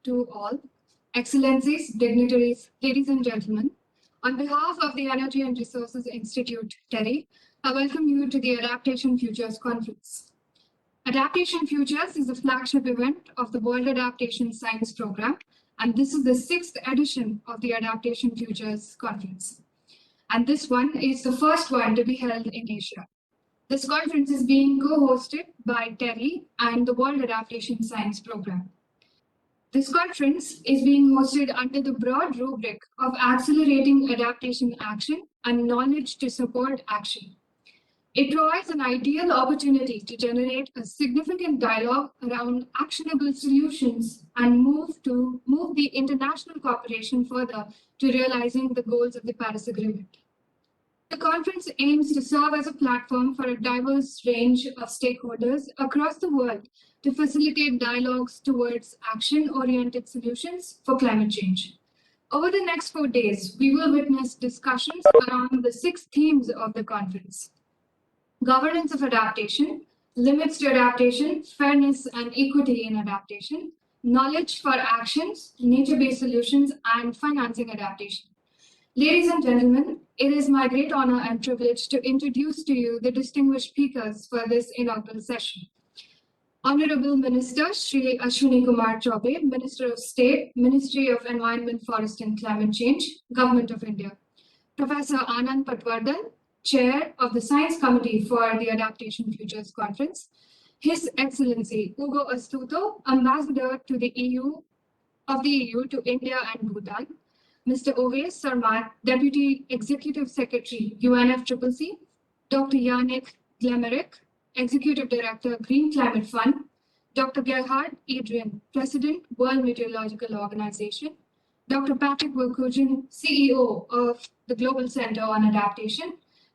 to all. Excellencies, dignitaries, ladies and gentlemen, on behalf of the Energy and Resources Institute, TERI, I welcome you to the Adaptation Futures Conference. Adaptation Futures is the flagship event of the World Adaptation Science Programme, and this is the 6th edition of the Adaptation Futures Conference. And this one is the first one to be held in Asia. This conference is being co-hosted by TERI and the World Adaptation Science Programme. This conference is being hosted under the broad rubric of accelerating adaptation action and knowledge to support action. It provides an ideal opportunity to generate a significant dialogue around actionable solutions and move the international cooperation further to realizing the goals of the Paris Agreement. The conference aims to serve as a platform for a diverse range of stakeholders across the world to facilitate dialogues towards action-oriented solutions for climate change. Over the next 4 days, we will witness discussions around the 6 themes of the conference: governance of adaptation, limits to adaptation, fairness and equity in adaptation, knowledge for actions, nature-based solutions, and financing adaptation. Ladies and gentlemen, it is my great honor and privilege to introduce to you the distinguished speakers for this inaugural session. Honorable Minister Shri Ashwini Kumar Chaubey, Minister of State, Ministry of Environment, Forest and Climate Change, Government of India. Professor Anand Patwardhan, Chair of the Science Committee for the Adaptation Futures Conference. His Excellency Ugo Astuto, Ambassador to the EU to India and Bhutan. Mr. Ovais Sarmad, Deputy Executive Secretary, UNFCCC. Dr Yannick Glemarec, Executive Director, Green Climate Fund. Dr. Gerhard Adrian, President, World Meteorological Organization. Dr. Patrick Verkooijen, CEO of the Global Center on Adaptation.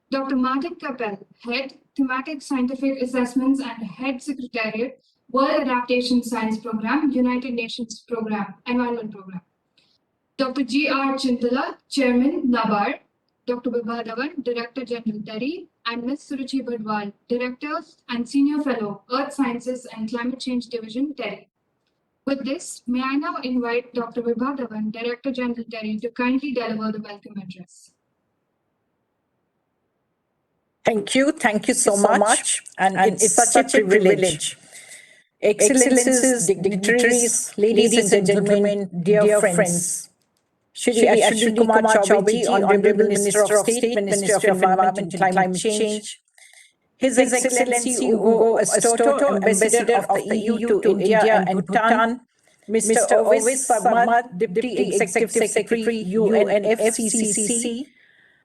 Dr. Maarten Kappelle, Head, Thematic Scientific Assessments and Head Secretariat, World Adaptation Science Programme, United Nations Programme, Environment Programme. Dr. G.R. Chintala, Chairman, NABARD. Dr. Vibha Dhawan, Director General TERI, and Ms. Suruchi Badwal, Director and Senior Fellow, Earth Sciences and Climate Change Division, TERI. With this, may I now invite Dr. Vibha Dhawan, Director General TERI, to kindly deliver the welcome address. Thank you so much. And it's such a privilege. Excellencies, dignitaries, ladies and gentlemen, dear friends. Shri Ashwini Kumar Chaubey, Honorable Minister of State, Minister of Environment and Climate Change. His Excellency Ugo Astuto, Ambassador of the EU to India and Bhutan. Mr. Ovais Sarmad, Deputy Executive Secretary, UNFCCC.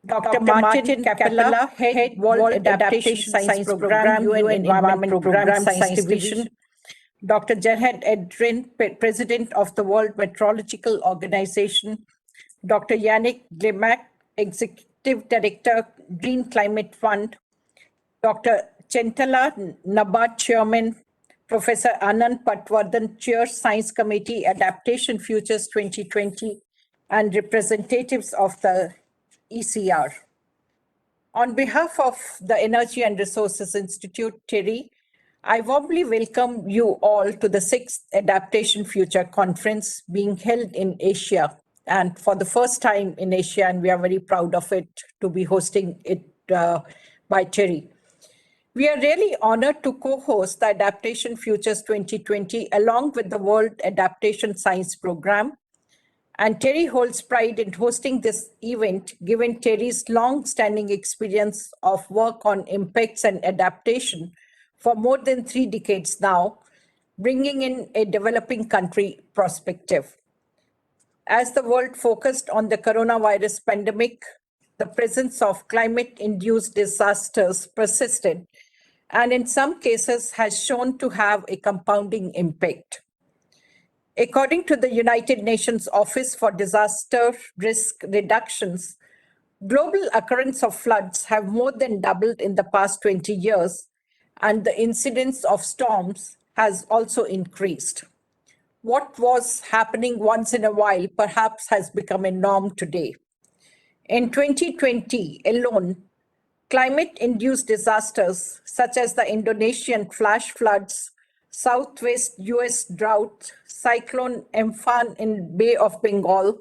Dr. Maarten Kappelle, Head, World Adaptation Science Programme, UN Environment Programme, Science Division. Dr. Gerhard Adrian, President of the World Meteorological Organization. Dr. Yannick Glemarec, Executive Director, Green Climate Fund. Dr. Chintala, NABARD Chairman. Professor Anand Patwardhan, Chair, Science Committee, Adaptation Futures 2020, and representatives of the ECR. On behalf of the Energy and Resources Institute, TERI, I warmly welcome you all to the 6th Adaptation Future Conference being held in Asia, and for the first time in Asia, and we are very proud of it to be hosting it by TERI. We are really honored to co-host the Adaptation Futures 2020 along with the World Adaptation Science Programme. And TERI holds pride in hosting this event, given TERI's long-standing experience of work on impacts and adaptation for more than 3 decades now, bringing in a developing country perspective. As the world focused on the coronavirus pandemic, the presence of climate-induced disasters persisted, and in some cases has shown to have a compounding impact. According to the United Nations Office for Disaster Risk Reductions, global occurrence of floods have more than doubled in the past 20 years, and the incidence of storms has also increased. What was happening once in a while perhaps has become a norm today. In 2020 alone, climate-induced disasters such as the Indonesian flash floods, Southwest US drought, Cyclone Amphan in Bay of Bengal,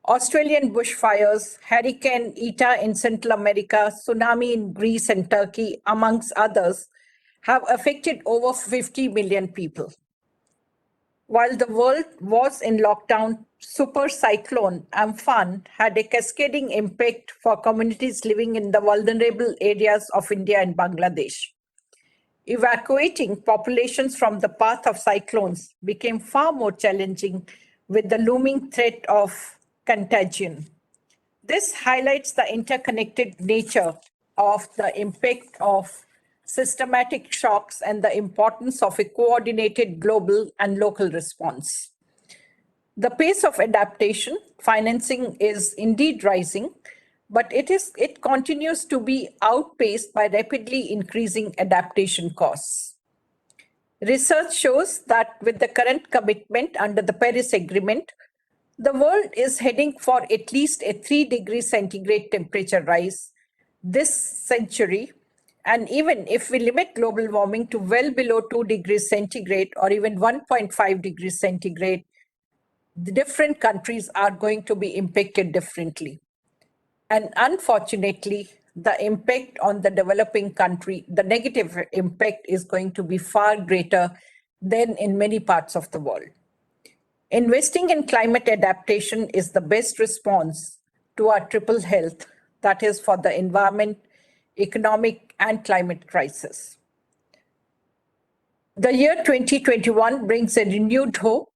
Australian bushfires, Hurricane Eta in Central America, tsunami in Greece and Turkey, amongst others, have affected over 50 million people. While the world was in lockdown, super cyclone Amphan had a cascading impact for communities living in the vulnerable areas of India and Bangladesh. Evacuating populations from the path of cyclones became far more challenging with the looming threat of contagion. This highlights the interconnected nature of the impact of systematic shocks and the importance of a coordinated global and local response. The pace of adaptation financing is indeed rising, but it continues to be outpaced by rapidly increasing adaptation costs. Research shows that with the current commitment under the Paris Agreement, the world is heading for at least a 3 degrees centigrade temperature rise this century. And even if we limit global warming to well below 2 degrees centigrade or even 1.5 degrees centigrade, the different countries are going to be impacted differently. And unfortunately, the impact on the developing country, the negative impact is going to be far greater than in many parts of the world. Investing in climate adaptation is the best response to our triple health, that is for the environment, economic and climate crisis. The year 2021 brings a renewed hope.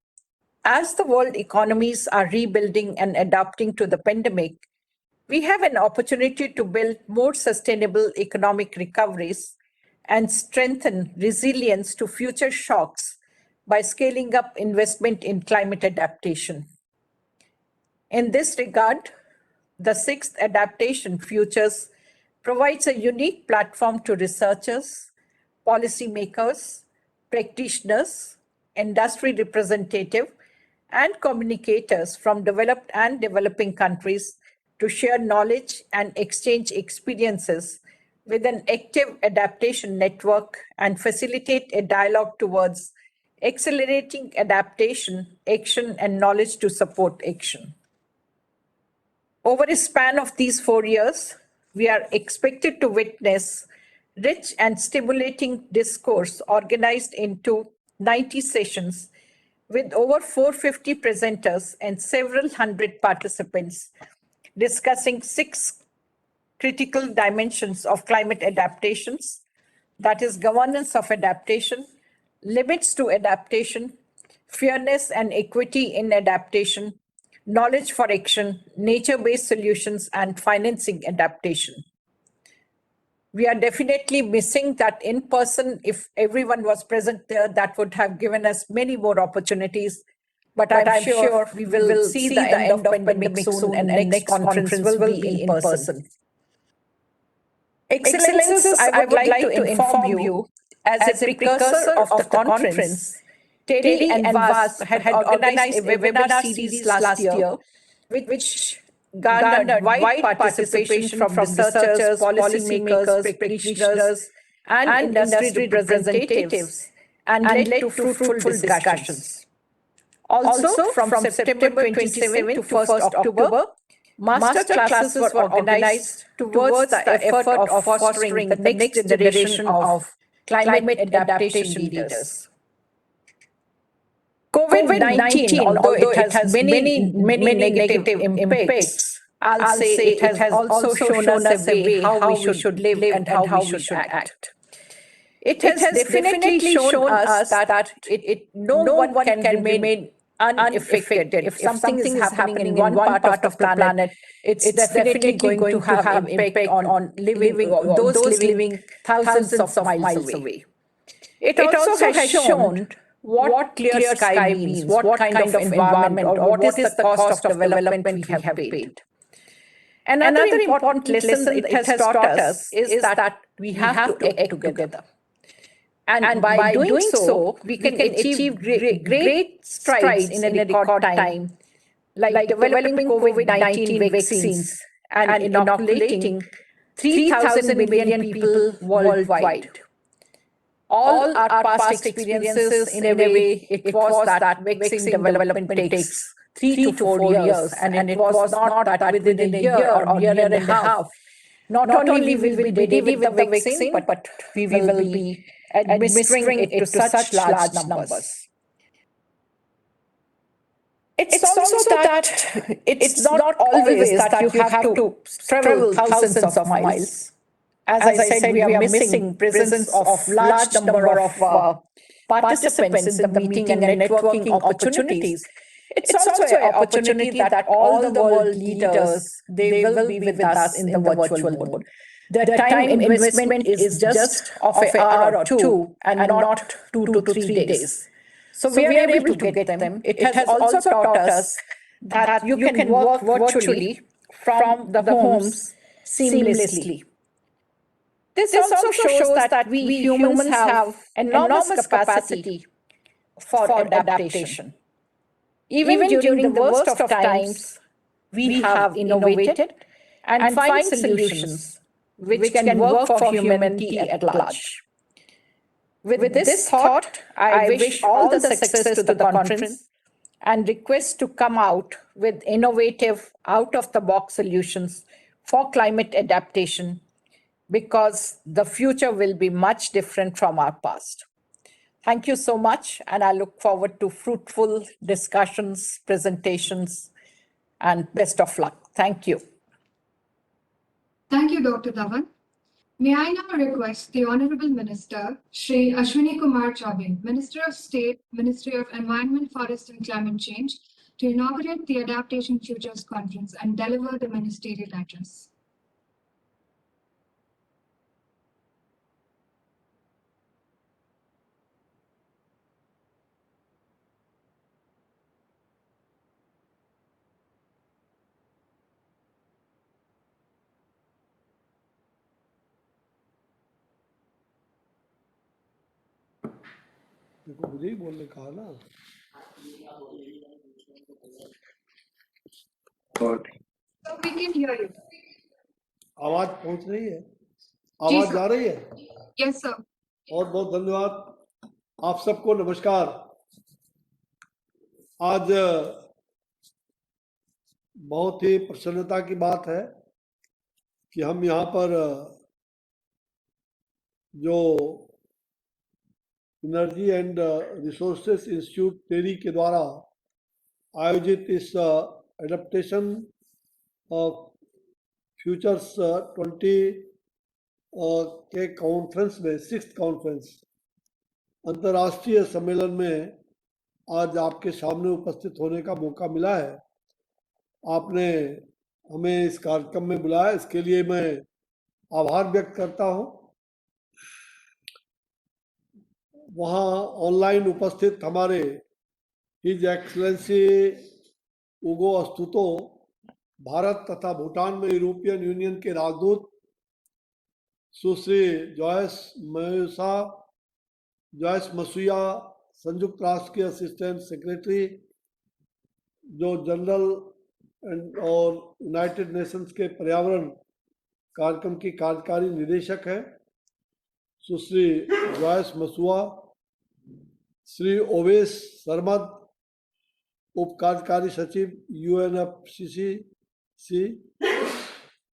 As the world economies are rebuilding and adapting to the pandemic, we have an opportunity to build more sustainable economic recoveries and strengthen resilience to future shocks by scaling up investment in climate adaptation. In this regard, the 6th Adaptation Futures provides a unique platform to researchers, policymakers, practitioners, industry representatives, and communicators from developed and developing countries to share knowledge and exchange experiences with an active adaptation network and facilitate a dialogue towards accelerating adaptation, action, and knowledge to support action. Over a span of these 4 years, we are expected to witness rich and stimulating discourse organized into 90 sessions with over 450 presenters and several hundred participants discussing 6 critical dimensions of climate adaptations, that is governance of adaptation, limits to adaptation, fairness and equity in adaptation, knowledge for action, nature-based solutions, and financing adaptation. We are definitely missing that in person. If everyone was present there, that would have given us many more opportunities. But I'm sure we will see the end of pandemic soon, and next conference will be in person. Excellences, I would like to inform you, as a precursor of the conference, TERI and WASP had organized a webinar series last year, which garnered wide participation from researchers, policymakers, practitioners, and industry representatives, and led to fruitful discussions. Also, from September 27 to 1st October, master classes were organized towards the effort of fostering the next generation of climate adaptation leaders. COVID-19, although it has many negative impacts, I'll say it has also shown us a way how we should live and how we should act. It has definitely shown us that no one can remain unaffected. If something is happening in one part of the planet, it's definitely going to have impact on those living thousands of miles away. It also has shown what clear sky means, what kind of environment, or what is the cost of development we have paid. Another important lesson it has taught us is that we have to act together. And by doing so, we can achieve great strides in a record time, like developing COVID-19 vaccines and inoculating 3,000 million people worldwide. all our past experiences, in a way, it was that vaccine development takes 3 to 4 years, and it was not that within a year or year and a half, not only we will be ready with the vaccine, but we will be administering it to such large numbers. It's also that it's not always that you have to travel thousands of miles. As I said, we are missing presence of large number of participants in the meeting and networking opportunities. It's also an opportunity that all the world leaders, they will be with us in the virtual mode. The time investment is just of an hour or two and not 2 to 3 days. So we are able to get them. It has also taught us that you can work virtually from the homes seamlessly. This also shows that we humans have enormous capacity for adaptation. Even during the worst of times, we have innovated and find solutions which can work for humanity at large. With this thought, I wish all the success to the conference and request to come out with innovative, out-of-the-box solutions for climate adaptation, because the future will be much different from our past. Thank you so much, and I look forward to fruitful discussions, presentations, and best of luck. Thank you. Thank you, Dr. Dhawan. May I now request the Honorable Minister, Shri Ashwini Kumar Chaubey, Minister of State, Ministry of Environment, Forest and Climate Change, to inaugurate the Adaptation Futures Conference and deliver the ministerial address. देखो मुझे ही बोलने कहा ना। So we can hear you. आवाज पहुंच रही है? आवाज जा रही है? Yes, sir. बहुत बहुत धन्यवाद। आप सबको नमस्कार। आज बहुत ही प्रसन्नता की बात है कि हम यहाँ पर जो एनर्जी एंड रिसोर्सेस इंस्टीट्यूट टेरी के द्वारा आयोजित इस एडेप्टेशन फ्यूचर्स 20 के कॉन्फ्रेंस में 6th कॉन्फ्रेंस अंतर्राष्ट्रीय सम्मेलन में आज आपके सामने उपस्थित होने का मौका मिला है। आपने हमें इस कार्यक्रम में बुलाया, इसके लिए मैं आभार व्यक्त करता हूं। वहाँ ऑनलाइन उपस्थित हमारे हिज एक्सलेंसी उगो अस्तुतो, भारत तथा भूटान में यूरोपियन यूनियन के राजदूत, सुश्री जॉयस मसूया, संयुक्त राष्ट्र के असिस्टेंट सेक्रेटरी, जो जनरल और यूनाइटेड नेशंस के पर्यावरण कार्यक्रम की कार्यकारी निदेशक है, सुश्री जॉयस मसूआ, श्री ओवेस सरमद, उप कार्यकारी सचिव UNFCCC,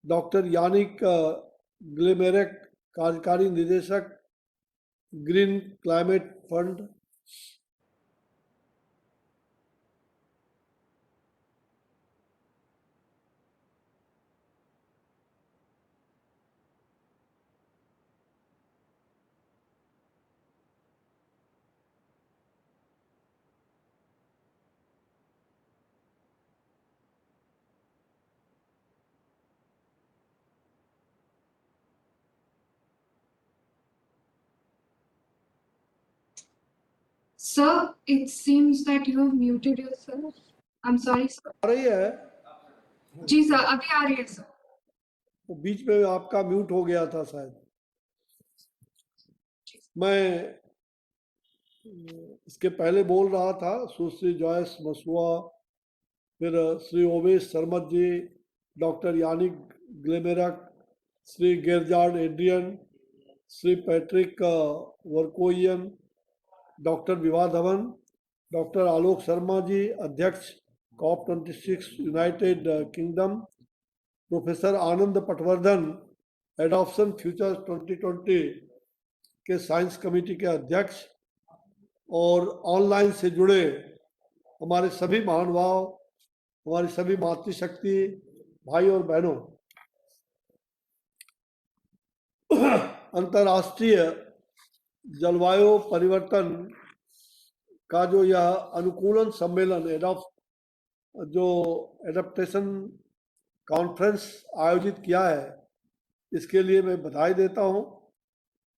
डॉक्टर यानिक ग्लेमेरेक, कार्यकारी निदेशक green climate fund, Sir, it seems that you have muted yourself. I'm sorry, sir. आ रही है? जी सर, अभी आ रही है सर। वो बीच में आपका म्यूट हो गया था शायद। मैं इसके पहले बोल रहा था, सुश्री जॉयस मसूआ, फिर Shri Owais Sarmad ji, doctor Yannick Glemarec, Shri Gerhard Adrian, Shri Patrick Verkooijen, doctor Vibha Dhawan, doctor Alok Sharma ji, अध्यक्ष COP26 United Kingdom, professor Anand Patwardhan, adoption future 2020 के साइंस कमेटी के अध्यक्ष, और ऑनलाइन से जुड़े हमारे सभी महानुभाव, हमारी सभी मातृशक्ति भाई और बहनों, अंतर्राष्ट्रीय जलवायु परिवर्तन का जो यह अनुकूलन सम्मेलन जो एडेप्टेशन कॉन्फ्रेंस आयोजित किया है, इसके लिए मैं बधाई देता हूं।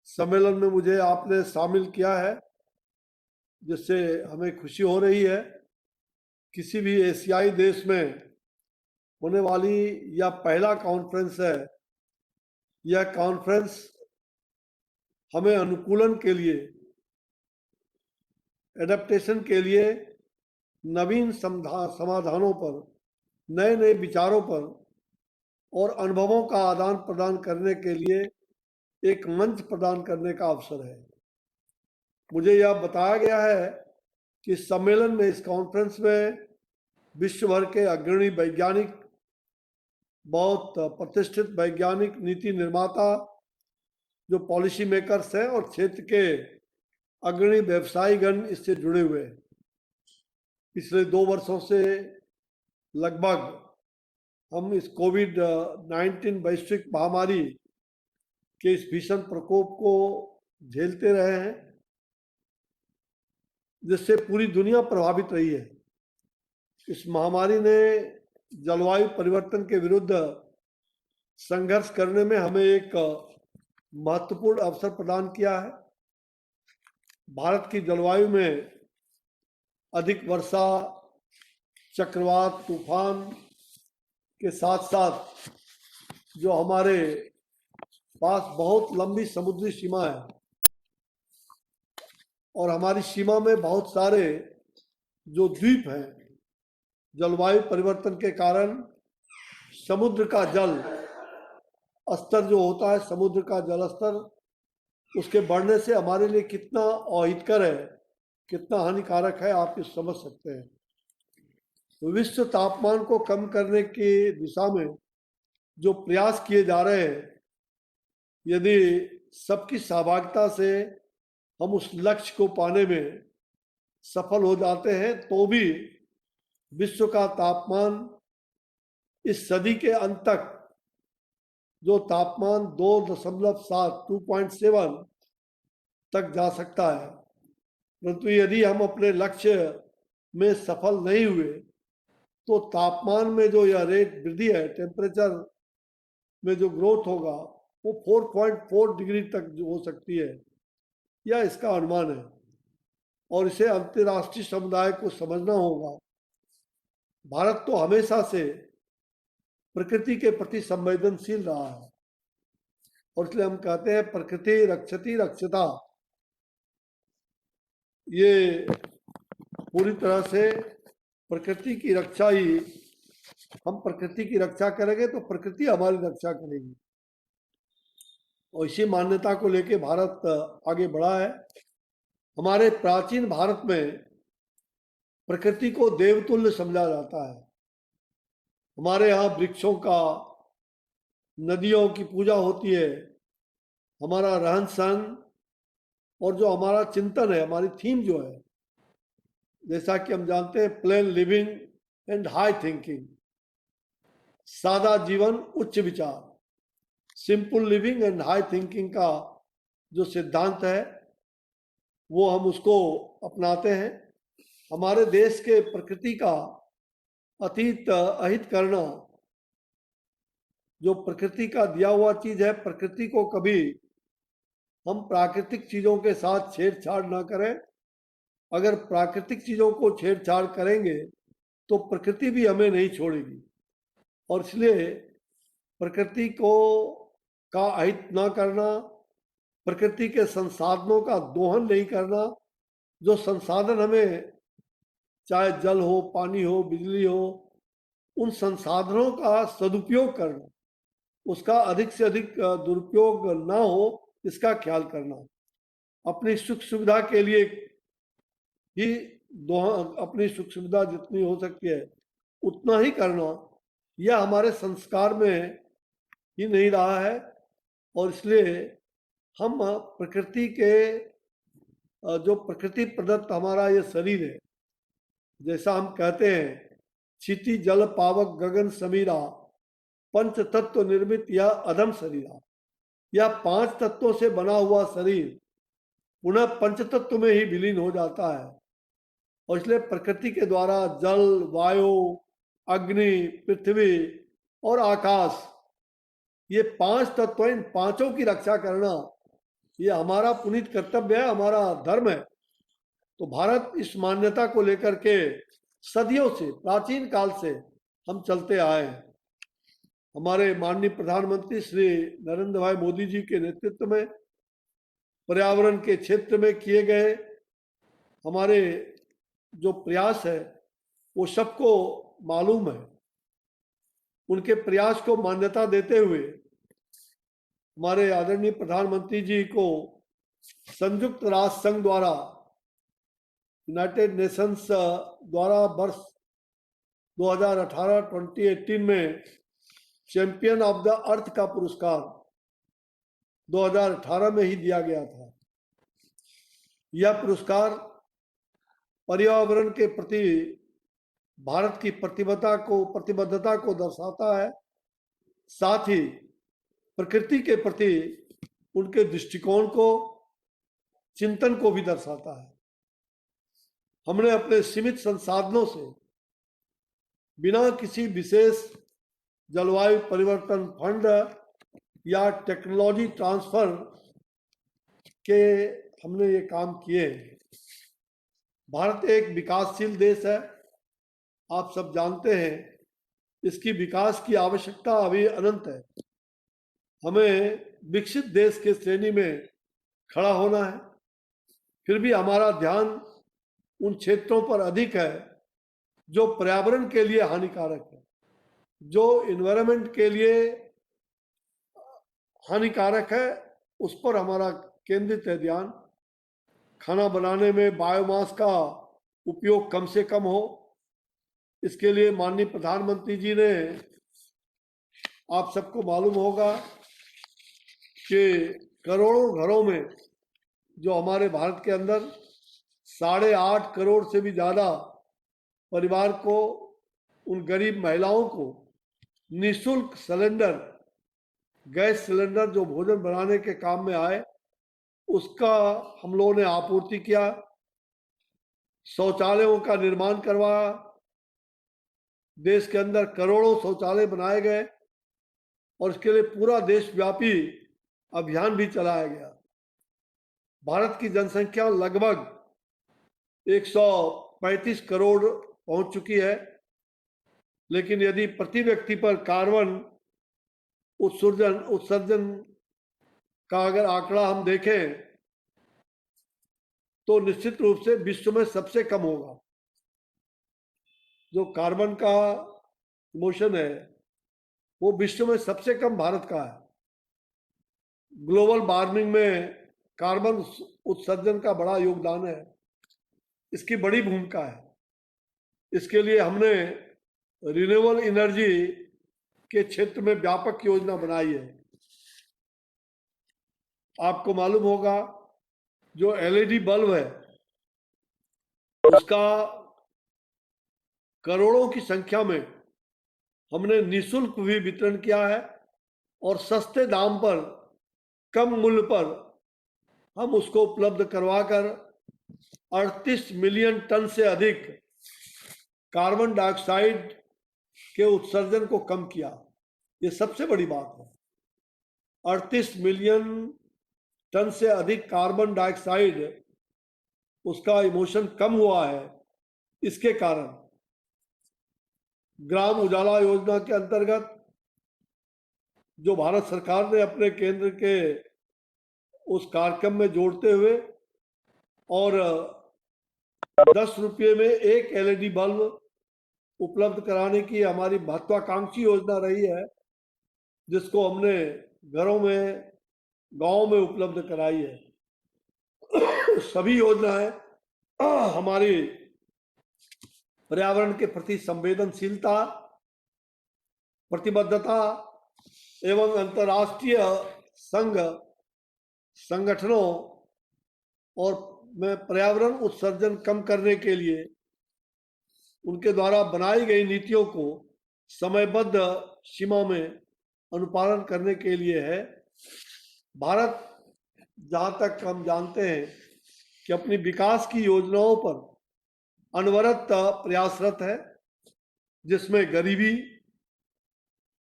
सम्मेलन में मुझे आपने शामिल किया है, जिससे हमें खुशी हो रही है। किसी भी एशियाई देश में होने वाली यह पहला कॉन्फ्रेंस है। यह कॉन्फ्रेंस हमें अनुकूलन के लिए, एडेप्टेशन के लिए नवीन समाधानों पर, नए नए विचारों पर और अनुभवों का आदान प्रदान करने के लिए एक मंच प्रदान करने का अवसर है। मुझे यह बताया गया है कि सम्मेलन में, इस कॉन्फ्रेंस में विश्व भर के अग्रणी वैज्ञानिक, बहुत प्रतिष्ठित वैज्ञानिक, नीति निर्माता, जो पॉलिसी मेकर्स हैं, और क्षेत्र के अग्रणी व्यवसायीगण इससे जुड़े हुए हैं। पिछले 2 वर्षों से लगभग हम इस कोविड-19 वैश्विक महामारी के इस भीषण प्रकोप को झेलते रहे हैं, जिससे पूरी दुनिया प्रभावित रही है। इस महामारी ने जलवायु परिवर्तन के विरुद्ध संघर्ष करने में हमें एक महत्वपूर्ण अवसर प्रदान किया है। भारत की जलवायु में अधिक वर्षा, चक्रवात, तूफान के साथ साथ जो हमारे पास बहुत लंबी समुद्री सीमा है, और हमारी सीमा में बहुत सारे जो द्वीप हैं, जलवायु परिवर्तन के कारण समुद्र का जल स्तर जो होता है, समुद्र का जल स्तर, उसके बढ़ने से हमारे लिए कितना अहितकर है, कितना हानिकारक है, आप ये समझ सकते हैं। तो विश्व तापमान को कम करने की दिशा में जो प्रयास किए जा रहे हैं, यदि सबकी सहभागिता से हम उस लक्ष्य को पाने में सफल हो जाते हैं, तो भी विश्व का तापमान इस सदी के अंत तक, जो तापमान 2.7 2.7 तक जा सकता है। परंतु यदि हम अपने लक्ष्य में सफल नहीं हुए, तो तापमान में जो यह रेट वृद्धि है, टेम्परेचर में जो ग्रोथ होगा, वो 4.4 डिग्री तक जो हो सकती है, यह इसका अनुमान है। और इसे अंतर्राष्ट्रीय समुदाय को समझना होगा। भारत तो हमेशा से प्रकृति के प्रति संवेदनशील रहा है, और इसलिए हम कहते हैं प्रकृति रक्षति रक्षता। ये पूरी तरह से प्रकृति की रक्षा ही, हम प्रकृति की रक्षा करेंगे तो प्रकृति हमारी रक्षा करेगी। और इसी मान्यता को लेकर भारत आगे बढ़ा है। हमारे प्राचीन भारत में प्रकृति को देवतुल्य समझा जाता है। हमारे यहाँ वृक्षों का, नदियों की पूजा होती है। हमारा रहन सहन और जो हमारा चिंतन है, हमारी थीम जो है, जैसा कि हम जानते हैं, plane living and high thinking, सादा जीवन उच्च विचार, simple living and high thinking का जो सिद्धांत है, वो हम उसको अपनाते हैं। हमारे देश के प्रकृति का अहित करना, जो प्रकृति का दिया हुआ चीज है, प्रकृति को कभी हम प्राकृतिक चीजों के साथ छेड़छाड़ ना करें। अगर प्राकृतिक चीजों को छेड़छाड़ करेंगे तो प्रकृति भी हमें नहीं छोड़ेगी। और इसलिए प्रकृति का अहित ना करना, प्रकृति के संसाधनों का दोहन नहीं करना, जो संसाधन हमें, चाहे जल हो, पानी हो, बिजली हो, उन संसाधनों का सदुपयोग करना, उसका अधिक से अधिक दुरुपयोग ना हो, इसका ख्याल करना, अपनी सुख सुविधा के लिए ही अपनी सुख सुविधा जितनी हो सकती है उतना ही करना, यह हमारे संस्कार में ही नहीं रहा है। और इसलिए हम प्रकृति के जो प्रकृति प्रदत्त हमारा ये शरीर है, जैसा हम कहते हैं क्षिति जल पावक गगन समीरा पंच तत्व निर्मित यह अधम शरीरा, यह 5 तत्वों से बना हुआ शरीर पुनः पंच तत्व में ही विलीन हो जाता है। और इसलिए प्रकृति के द्वारा जल, वायु, अग्नि, पृथ्वी और आकाश, ये 5 तत्व, इन पांचों की रक्षा करना ये हमारा पुनीत कर्तव्य है, हमारा धर्म है। तो भारत इस मान्यता को लेकर के सदियों से, प्राचीन काल से हम चलते आए हैं। हमारे माननीय प्रधानमंत्री श्री नरेंद्र भाई मोदी जी के नेतृत्व में पर्यावरण के क्षेत्र में किए गए हमारे जो प्रयास है वो सबको मालूम है। उनके प्रयास को मान्यता देते हुए हमारे आदरणीय प्रधानमंत्री जी को संयुक्त राष्ट्र संघ द्वारा, यूनाइटेड नेशंस द्वारा वर्ष 2018 में चैंपियन ऑफ द अर्थ का पुरस्कार 2018 में ही दिया गया था। यह पुरस्कार पर्यावरण के प्रति भारत की प्रतिबद्धता को दर्शाता है, साथ ही प्रकृति के प्रति उनके दृष्टिकोण को, चिंतन को भी दर्शाता है। हमने अपने सीमित संसाधनों से बिना किसी विशेष जलवायु परिवर्तन फंड या टेक्नोलॉजी ट्रांसफर के हमने ये काम किए। भारत एक विकासशील देश है, आप सब जानते हैं। इसकी विकास की आवश्यकता अभी अनंत है। हमें विकसित देश के श्रेणी में खड़ा होना है, फिर भी हमारा ध्यान उन क्षेत्रों पर अधिक है जो पर्यावरण के लिए हानिकारक है, जो एनवायरनमेंट के लिए हानिकारक है, उस पर हमारा केंद्रित है ध्यान। खाना बनाने में बायोमास का उपयोग कम से कम हो, इसके लिए माननीय प्रधानमंत्री जी ने, आप सबको मालूम होगा कि करोड़ों घरों में, जो हमारे भारत के अंदर 8.5 करोड़ से भी ज़्यादा परिवार को, उन गरीब महिलाओं को निःशुल्क सिलेंडर, गैस सिलेंडर जो भोजन बनाने के काम में आए, उसका हम लोगों ने आपूर्ति किया। शौचालयों का निर्माण करवाया, देश के अंदर करोड़ों शौचालय बनाए गए और इसके लिए पूरा देशव्यापी अभियान भी चलाया गया। भारत की जनसंख्या लगभग 135 करोड़ पहुंच चुकी है, लेकिन यदि प्रति व्यक्ति पर कार्बन उत्सर्जन का अगर आंकड़ा हम देखें तो निश्चित रूप से विश्व में सबसे कम होगा। जो कार्बन का इमोशन है वो विश्व में सबसे कम भारत का है। ग्लोबल वार्मिंग में कार्बन उत्सर्जन का बड़ा योगदान है, इसकी बड़ी भूमिका है। इसके लिए हमने रिन्यूएबल एनर्जी के क्षेत्र में व्यापक योजना बनाई है। आपको मालूम होगा जो एलईडी बल्ब है उसका करोड़ों की संख्या में हमने निःशुल्क भी वितरण किया है और सस्ते दाम पर, कम मूल्य पर हम उसको उपलब्ध करवाकर 38 मिलियन टन से अधिक कार्बन डाइऑक्साइड के उत्सर्जन को कम किया। ये सबसे बड़ी बात है। 38 मिलियन टन से अधिक कार्बन डाइऑक्साइड उसका इमोशन कम हुआ है। इसके कारण ग्राम उजाला योजना के अंतर्गत जो भारत सरकार ने अपने केंद्र के उस कार्यक्रम में जोड़ते हुए और 10 रुपये में एक एलईडी बल्ब उपलब्ध कराने की हमारी महत्वाकांक्षी योजना रही है, जिसको हमने घरों में गांव में उपलब्ध कराई है। सभी योजनाएं हमारी पर्यावरण के प्रति संवेदनशीलता, प्रतिबद्धता एवं अंतर्राष्ट्रीय संगठनों और में पर्यावरण उत्सर्जन कम करने के लिए उनके द्वारा बनाई गई नीतियों को समयबद्ध सीमा में अनुपालन करने के लिए है। भारत, जहां तक हम जानते हैं, कि अपनी विकास की योजनाओं पर अनवरत प्रयासरत है, जिसमें गरीबी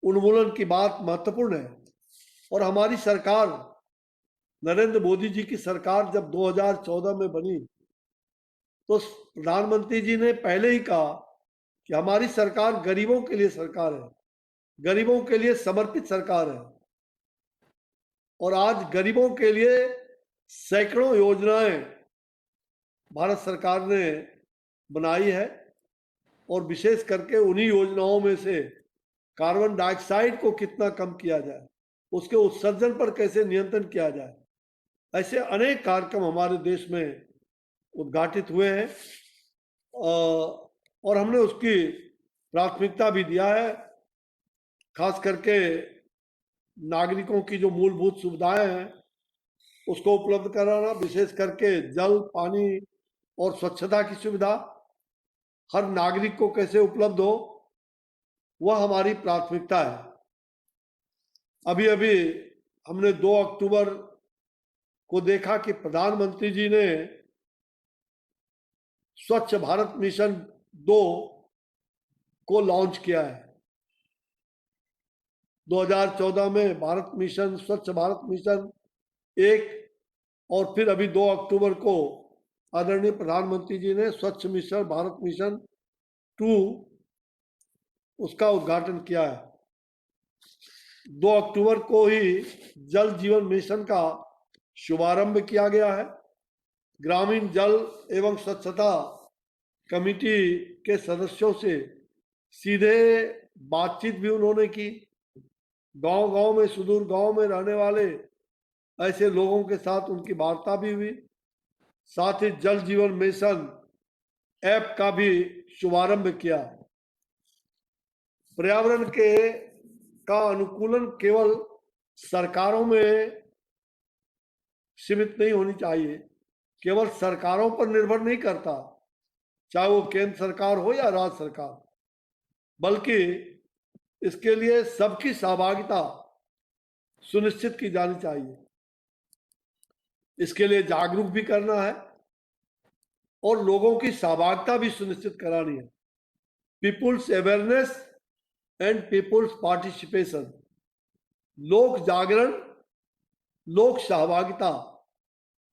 उन्मूलन की बात महत्वपूर्ण है। और हमारी सरकार, नरेंद्र मोदी जी की सरकार जब 2014 में बनी तो प्रधानमंत्री जी ने पहले ही कहा कि हमारी सरकार गरीबों के लिए सरकार है, गरीबों के लिए समर्पित सरकार है। और आज गरीबों के लिए सैकड़ों योजनाएं भारत सरकार ने बनाई है, और विशेष करके उन्हीं योजनाओं में से कार्बन डाइऑक्साइड को कितना कम किया जाए, उसके उत्सर्जन पर कैसे नियंत्रण किया जाए, ऐसे अनेक कार्यक्रम हमारे देश में उद्घाटित हुए हैं और हमने उसकी प्राथमिकता भी दिया है। खास करके नागरिकों की जो मूलभूत सुविधाएं हैं उसको उपलब्ध कराना, विशेष करके जल, पानी और स्वच्छता की सुविधा हर नागरिक को कैसे उपलब्ध हो, वह हमारी प्राथमिकता है। अभी अभी हमने 2 अक्टूबर को देखा कि प्रधानमंत्री जी ने स्वच्छ भारत मिशन 2 को लॉन्च किया है। 2014 में भारत मिशन, स्वच्छ भारत मिशन 1, और फिर अभी 2 अक्टूबर को आदरणीय प्रधानमंत्री जी ने स्वच्छ मिशन भारत मिशन 2 उसका उद्घाटन किया है। 2 अक्टूबर को ही जल जीवन मिशन का शुभारंभ किया गया है। ग्रामीण जल एवं स्वच्छता कमेटी के सदस्यों से सीधे बातचीत भी उन्होंने की। गांव-गांव में, सुदूर गांव में रहने वाले ऐसे लोगों के साथ उनकी वार्ता भी हुई। साथ ही जल जीवन मिशन ऐप का भी शुभारंभ किया। पर्यावरण का अनुकूलन केवल सरकारों में सीमित नहीं होनी चाहिए, केवल सरकारों पर निर्भर नहीं करता, चाहे वो केंद्र सरकार हो या राज्य सरकार, बल्कि इसके लिए सबकी सहभागिता सुनिश्चित की जानी चाहिए। इसके लिए जागरूक भी करना है और लोगों की सहभागिता भी सुनिश्चित करानी है। People's awareness and people's participation, लोक जागरण, लोक सहभागिता,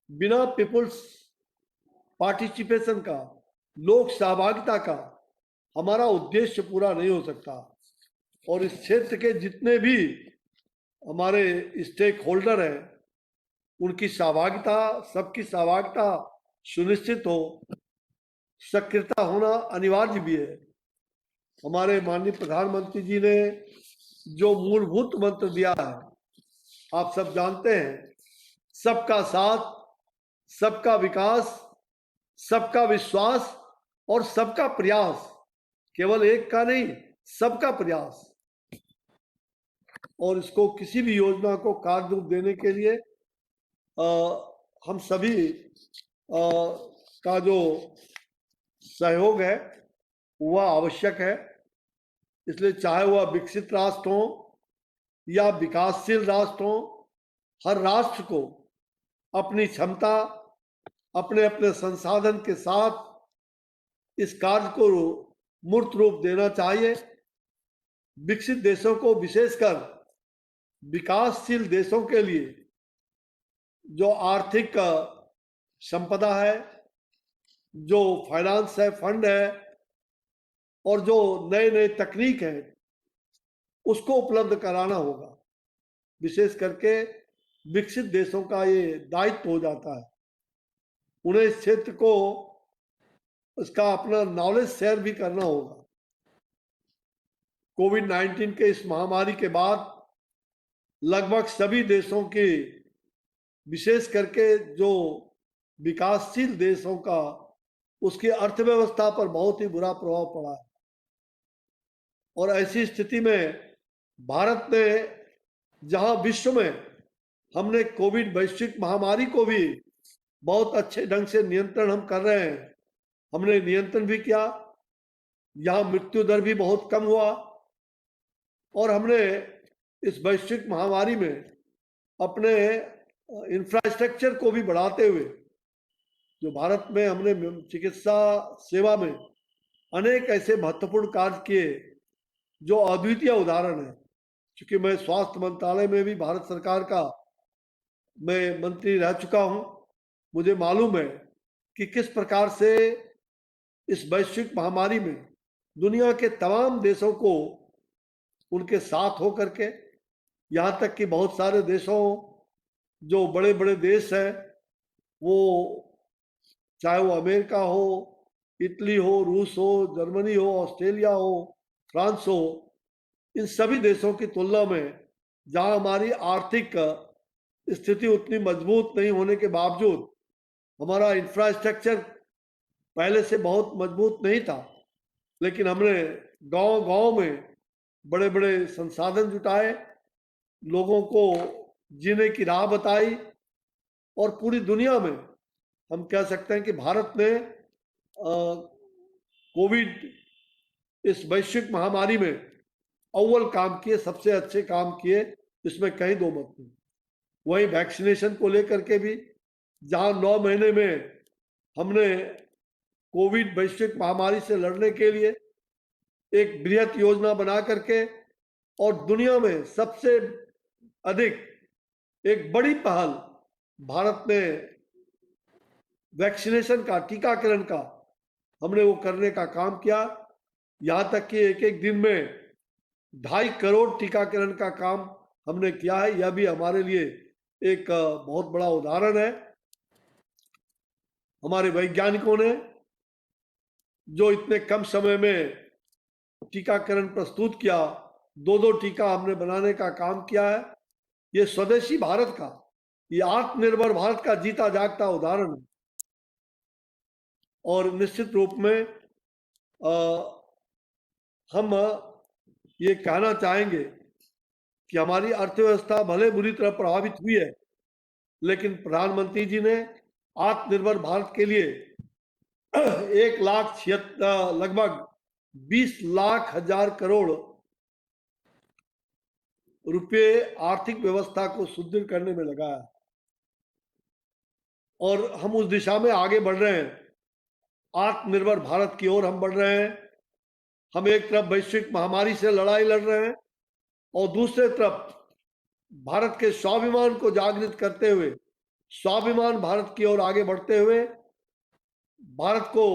बिना पीपुल्स पार्टिसिपेशन का, लोक सहभागिता का हमारा उद्देश्य पूरा नहीं हो सकता। और इस क्षेत्र के जितने भी हमारे स्टेक होल्डर हैं, उनकी सहभागिता, सबकी सहभागिता सुनिश्चित हो, सक्रियता होना अनिवार्य भी है। हमारे माननीय प्रधानमंत्री जी ने जो मूलभूत मंत्र दिया है, आप सब जानते हैं, सबका साथ, सबका विकास, सबका विश्वास और सबका प्रयास, केवल एक का नहीं, सबका प्रयास। और इसको किसी भी योजना को कार्य रूप देने के लिए हम सभी का जो सहयोग है वह आवश्यक है। इसलिए चाहे वह विकसित राष्ट्र हो या विकासशील राष्ट्र हो, हर राष्ट्र को अपनी क्षमता, अपने अपने संसाधन के साथ इस कार्य को मूर्त रूप देना चाहिए। विकसित देशों को, विशेषकर विकासशील देशों के लिए जो आर्थिक संपदा है, जो फाइनेंस है, फंड है, और जो नए नए तकनीक है, उसको उपलब्ध कराना होगा। विशेष करके विकसित देशों का ये दायित्व हो जाता है। उन्हें इस क्षेत्र को, इसका अपना नॉलेज शेयर भी करना होगा। कोविड-19 के इस महामारी के बाद लगभग सभी देशों की विशेष करके जो विकासशील देशों का उसकी अर्थव्यवस्था पर बहुत ही बुरा प्रभाव पड़ा है। और ऐसी स्थिति में भारत ने, जहां विश्व में हमने कोविड वैश्विक महामारी को भी बहुत अच्छे ढंग से नियंत्रण हम कर रहे हैं, हमने नियंत्रण भी किया, यहाँ मृत्यु दर भी बहुत कम हुआ और हमने इस वैश्विक महामारी में अपने इंफ्रास्ट्रक्चर को भी बढ़ाते हुए जो भारत में हमने चिकित्सा सेवा में अनेक ऐसे महत्वपूर्ण कार्य किए जो अद्वितीय उदाहरण है। क्योंकि मैं स्वास्थ्य मंत्रालय में भी भारत सरकार का मैं मंत्री रह चुका हूं, मुझे मालूम है कि किस प्रकार से इस वैश्विक महामारी में दुनिया के तमाम देशों को उनके साथ होकर के, यहाँ तक कि बहुत सारे देशों जो बड़े बड़े देश हैं, वो चाहे वो अमेरिका हो, इटली हो, रूस हो, जर्मनी हो, ऑस्ट्रेलिया हो, फ्रांस हो, इन सभी देशों की तुलना में जहां हमारी आर्थिक स्थिति उतनी मजबूत नहीं होने के बावजूद हमारा इंफ्रास्ट्रक्चर पहले से बहुत मजबूत नहीं था, लेकिन हमने गांव-गांव में बड़े बड़े संसाधन जुटाए, लोगों को जीने की राह बताई और पूरी दुनिया में हम कह सकते हैं कि भारत ने कोविड इस वैश्विक महामारी में अव्वल काम किए, सबसे अच्छे काम किए, इसमें कहीं दो मत नहीं। वहीं वैक्सीनेशन को लेकर के भी जहां 9 महीने में हमने कोविड वैश्विक महामारी से लड़ने के लिए एक बृहत योजना बना करके और दुनिया में सबसे अधिक एक बड़ी पहल भारत ने वैक्सीनेशन का, टीकाकरण का हमने वो करने का काम किया। यहाँ तक कि एक एक दिन में 2.5 करोड़ टीकाकरण का काम हमने किया है। यह भी हमारे लिए एक बहुत बड़ा उदाहरण है। हमारे वैज्ञानिकों ने जो इतने कम समय में टीकाकरण प्रस्तुत किया, 2 टीका हमने बनाने का काम किया है। ये स्वदेशी भारत का, ये आत्मनिर्भर भारत का जीता जागता उदाहरण है। और निश्चित रूप में हम ये कहना चाहेंगे कि हमारी अर्थव्यवस्था भले बुरी तरह प्रभावित हुई है, लेकिन प्रधानमंत्री जी ने आत्मनिर्भर भारत के लिए 1,76,000 लगभग 20 लाख हजार करोड़ रुपए आर्थिक व्यवस्था को सुदृढ़ करने में लगाया और हम उस दिशा में आगे बढ़ रहे हैं। आत्मनिर्भर भारत की ओर हम बढ़ रहे हैं। हम एक तरफ वैश्विक महामारी से लड़ाई लड़ रहे हैं और दूसरे तरफ भारत के स्वाभिमान को जागृत करते हुए, स्वाभिमान भारत की ओर आगे बढ़ते हुए, भारत को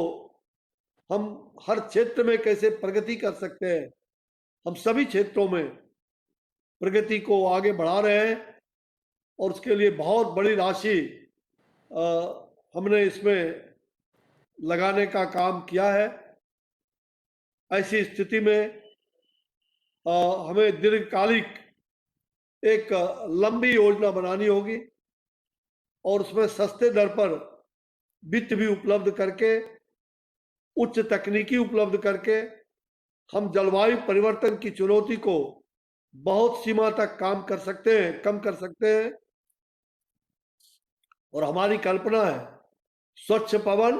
हम हर क्षेत्र में कैसे प्रगति कर सकते हैं, हम सभी क्षेत्रों में प्रगति को आगे बढ़ा रहे हैं और उसके लिए बहुत बड़ी राशि हमने इसमें लगाने का काम किया है। ऐसी स्थिति में हमें दीर्घकालिक एक लंबी योजना बनानी होगी और उसमें सस्ते दर पर वित्त भी उपलब्ध करके, उच्च तकनीकी उपलब्ध करके हम जलवायु परिवर्तन की चुनौती को बहुत सीमा तक कम कर सकते हैं। और हमारी कल्पना है स्वच्छ पवन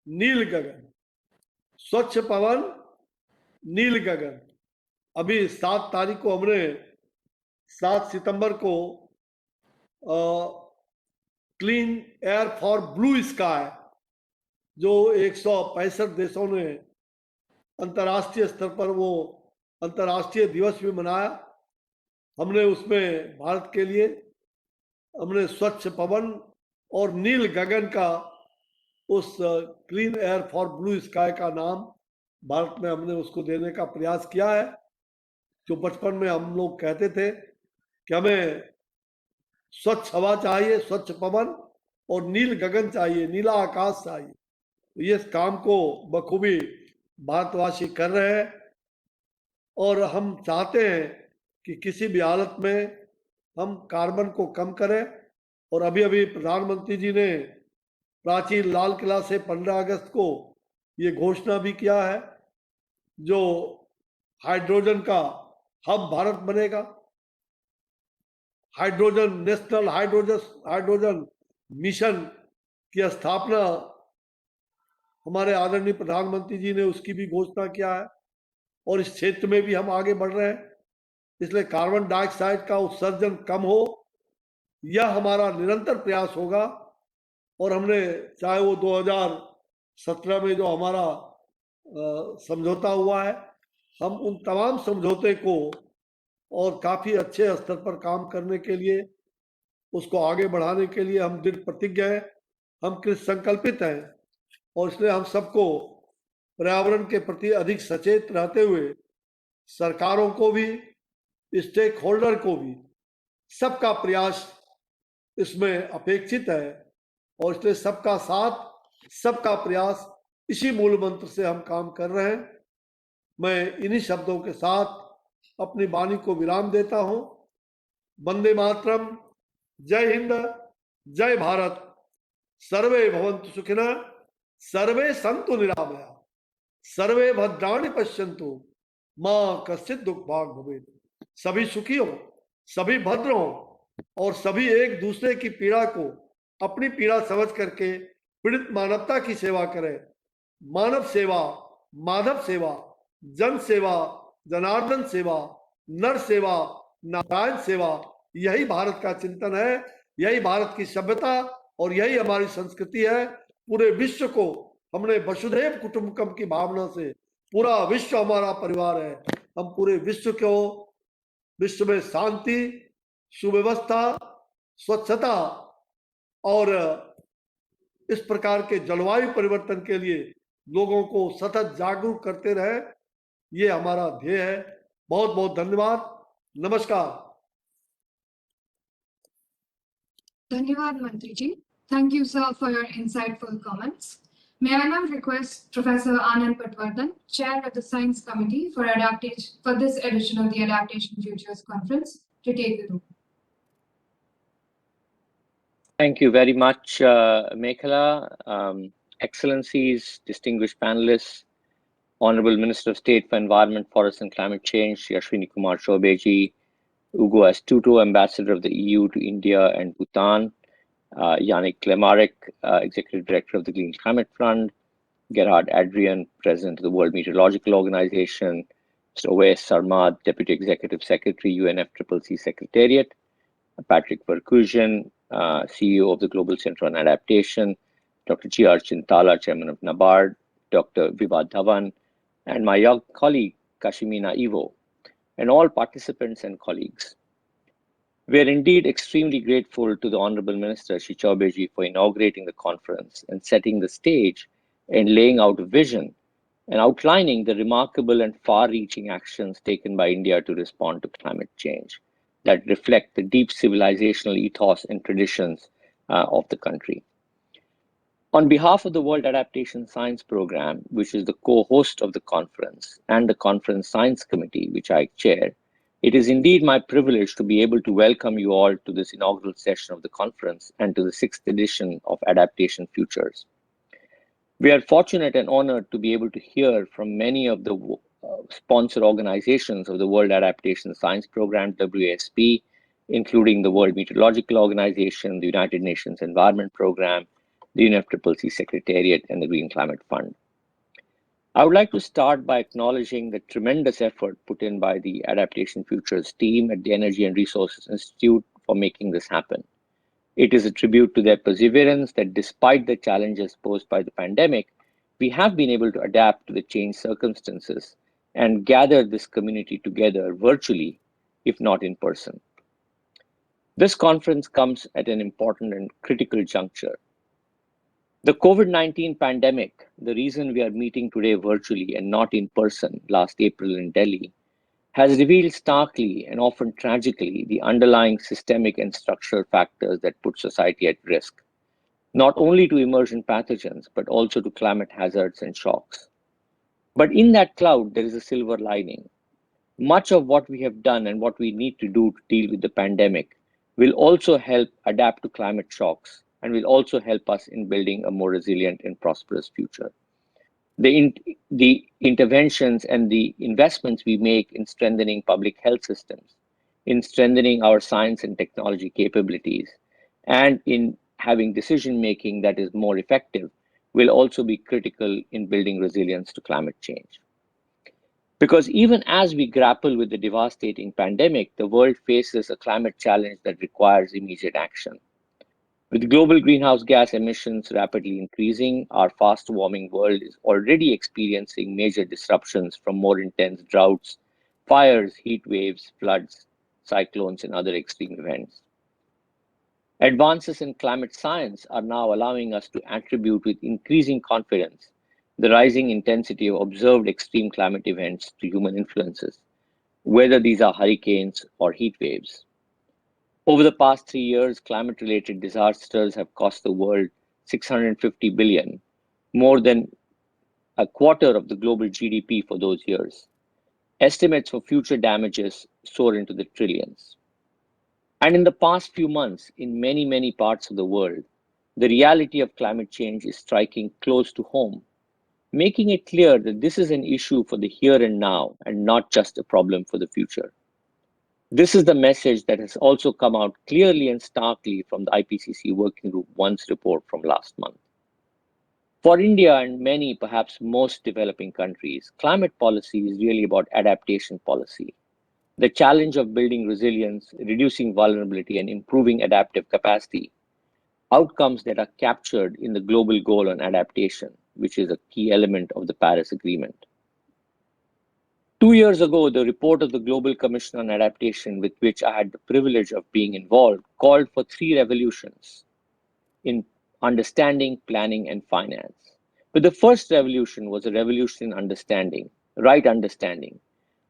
नील गगन, स्वच्छ पवन नील गगन। अभी 7 तारीख को हमने 7 सितंबर को clean air for blue sky, जो 165 देशों ने अंतर्राष्ट्रीय स्तर पर वो अंतर्राष्ट्रीय दिवस भी मनाया। हमने उसमें भारत के लिए हमने स्वच्छ पवन और नील गगन का, उस clean air for blue sky का नाम भारत में हमने उसको देने का प्रयास किया है। जो बचपन में हम लोग कहते थे कि हमें स्वच्छ हवा चाहिए, स्वच्छ पवन और नील गगन चाहिए, नीला आकाश चाहिए। तो ये काम को बखूबी भारतवासी कर रहे हैं और हम चाहते हैं कि किसी भी हालत में हम कार्बन को कम करें और अभी अभी प्रधानमंत्री जी ने प्राचीन लाल किला से 15 अगस्त को ये घोषणा भी किया है, जो हाइड्रोजन का हब भारत बनेगा। हाइड्रोजन नेशनल हाइड्रोजन मिशन की स्थापना हमारे आदरणीय प्रधानमंत्री जी ने उसकी भी घोषणा किया है, और इस क्षेत्र में भी हम आगे बढ़ रहे हैं। इसलिए कार्बन डाइऑक्साइड का उत्सर्जन कम हो, यह हमारा निरंतर प्रयास होगा। और हमने चाहे वो 2017 में जो हमारा समझौता हुआ है, हम उन तमाम समझौते को और काफी अच्छे स्तर पर काम करने के लिए, उसको आगे बढ़ाने के लिए हम दृढ़ प्रतिज्ञ हैं, हम कृत संकल्पित हैं। और इसलिए हम सबको पर्यावरण के प्रति अधिक सचेत रहते हुए सरकारों को भी, स्टेक होल्डर को भी, सबका प्रयास इसमें अपेक्षित है। और इसलिए सबका साथ, सबका प्रयास, इसी मूल मंत्र से हम काम कर रहे हैं। मैं इन्हीं शब्दों के साथ अपनी वाणी को विराम देता हूं। वंदे मातरम, जय हिंद, जय भारत, सर्वे भवन्तु सुखिनः, सर्वे सन्तु निरामया, सर्वे भद्राणि पश्यन्तु, मां कश्चित् दुःखभाग् भवेत्। सभी सुखी हो, सभी भद्र हो, और सभी एक दूसरे की पीड़ा को अपनी पीड़ा समझ करके पीड़ित मानवता की सेवा करें। मानव सेवा, माधव सेवा, जन सेवा, जनार्दन सेवा, नर सेवा, नारायण सेवा, यही भारत का चिंतन है, यही भारत की सभ्यता और यही हमारी संस्कृति है। पूरे विश्व को हमने वसुधैव कुटुंबकम की भावना से, पूरा विश्व हमारा परिवार है। हम पूरे विश्व में शांति, सुव्यवस्था, स्वच्छता और इस प्रकार के जलवायु परिवर्तन के लिए लोगों को सतत जागरूक करते रहे, ये हमारा ध्येय है। बहुत बहुत धन्यवाद, नमस्कार। धन्यवाद मंत्री जी. Thank you, sir, for your insightful comments. May I now request Professor Anand Patwardhan, Chair of the Science Committee for this edition of the Adaptation Futures Conference, to take the room. Thank you very much, Mekhala. Excellencies, distinguished panelists, Honorable Minister of State for Environment, Forest and Climate Change, Ashwini Kumar Chaubeji, Ugo Astuto, Ambassador of the EU to India and Bhutan, Yannick Glemarec, Executive Director of the Green Climate Fund, Gerhard Adrian, President of the World Meteorological Organization, Mr. Ovais Sarmad, Deputy Executive Secretary, UNFCCC Secretariat, Patrick Verkooijen, CEO of the Global Center on Adaptation, Dr G.R. Chintala, Chairman of NABARD, Dr. Vibha Dhawan, and my young colleague, Kashmina Ivo, and all participants and colleagues. We are indeed extremely grateful to the Honorable Minister Shri Chaubeji for inaugurating the conference and setting the stage and laying out a vision and outlining the remarkable and far-reaching actions taken by India to respond to climate change that reflect the deep civilizational ethos and traditions of the country. On behalf of the World Adaptation Science Programme, which is the co-host of the conference, and the Conference Science Committee, which I chair, it is indeed my privilege to be able to welcome you all to this inaugural session of the conference and to the 6th edition of Adaptation Futures. We are fortunate and honored to be able to hear from many of the sponsor organizations of the World Adaptation Science Programme, WASP, including the World Meteorological Organization, the United Nations Environment Programme, the UNFCCC Secretariat, and the Green Climate Fund. I would like to start by acknowledging the tremendous effort put in by the Adaptation Futures team at the Energy and Resources Institute for making this happen. It is a tribute to their perseverance that despite the challenges posed by the pandemic, we have been able to adapt to the changed circumstances and gather this community together virtually, if not in person. This conference comes at an important and critical juncture. The COVID-19 pandemic, the reason we are meeting today virtually and not in person last April in Delhi, has revealed starkly and often tragically the underlying systemic and structural factors that put society at risk, not only to emergent pathogens, but also to climate hazards and shocks. But in that cloud, there is a silver lining. Much of what we have done and what we need to do to deal with the pandemic will also help adapt to climate shocks and will also help us in building a more resilient and prosperous future. The interventions and the investments we make in strengthening public health systems, in strengthening our science and technology capabilities, and in having decision making that is more effective will also be critical in building resilience to climate change. Because even as we grapple with the devastating pandemic, the world faces a climate challenge that requires immediate action. With global greenhouse gas emissions rapidly increasing, our fast-warming world is already experiencing major disruptions from more intense droughts, fires, heat waves, floods, cyclones, and other extreme events. Advances in climate science are now allowing us to attribute with increasing confidence the rising intensity of observed extreme climate events to human influences, whether these are hurricanes or heat waves. Over the past 3 years, climate-related disasters have cost the world $650 billion, more than a quarter of the global GDP for those years. Estimates for future damages soar into the trillions. And in the past few months, in many parts of the world, the reality of climate change is striking close to home, making it clear that this is an issue for the here and now and not just a problem for the future. This is the message that has also come out clearly and starkly from the IPCC Working Group 1's report from last month. For India and many, perhaps most developing countries, climate policy is really about adaptation policy. The challenge of building resilience, reducing vulnerability, and improving adaptive capacity, outcomes that are captured in the global goal on adaptation, which is a key element of the Paris Agreement. 2 years ago, the report of the Global Commission on Adaptation, with which I had the privilege of being involved, called for 3 revolutions in understanding, planning, and finance. But the first revolution was a revolution in understanding, right understanding.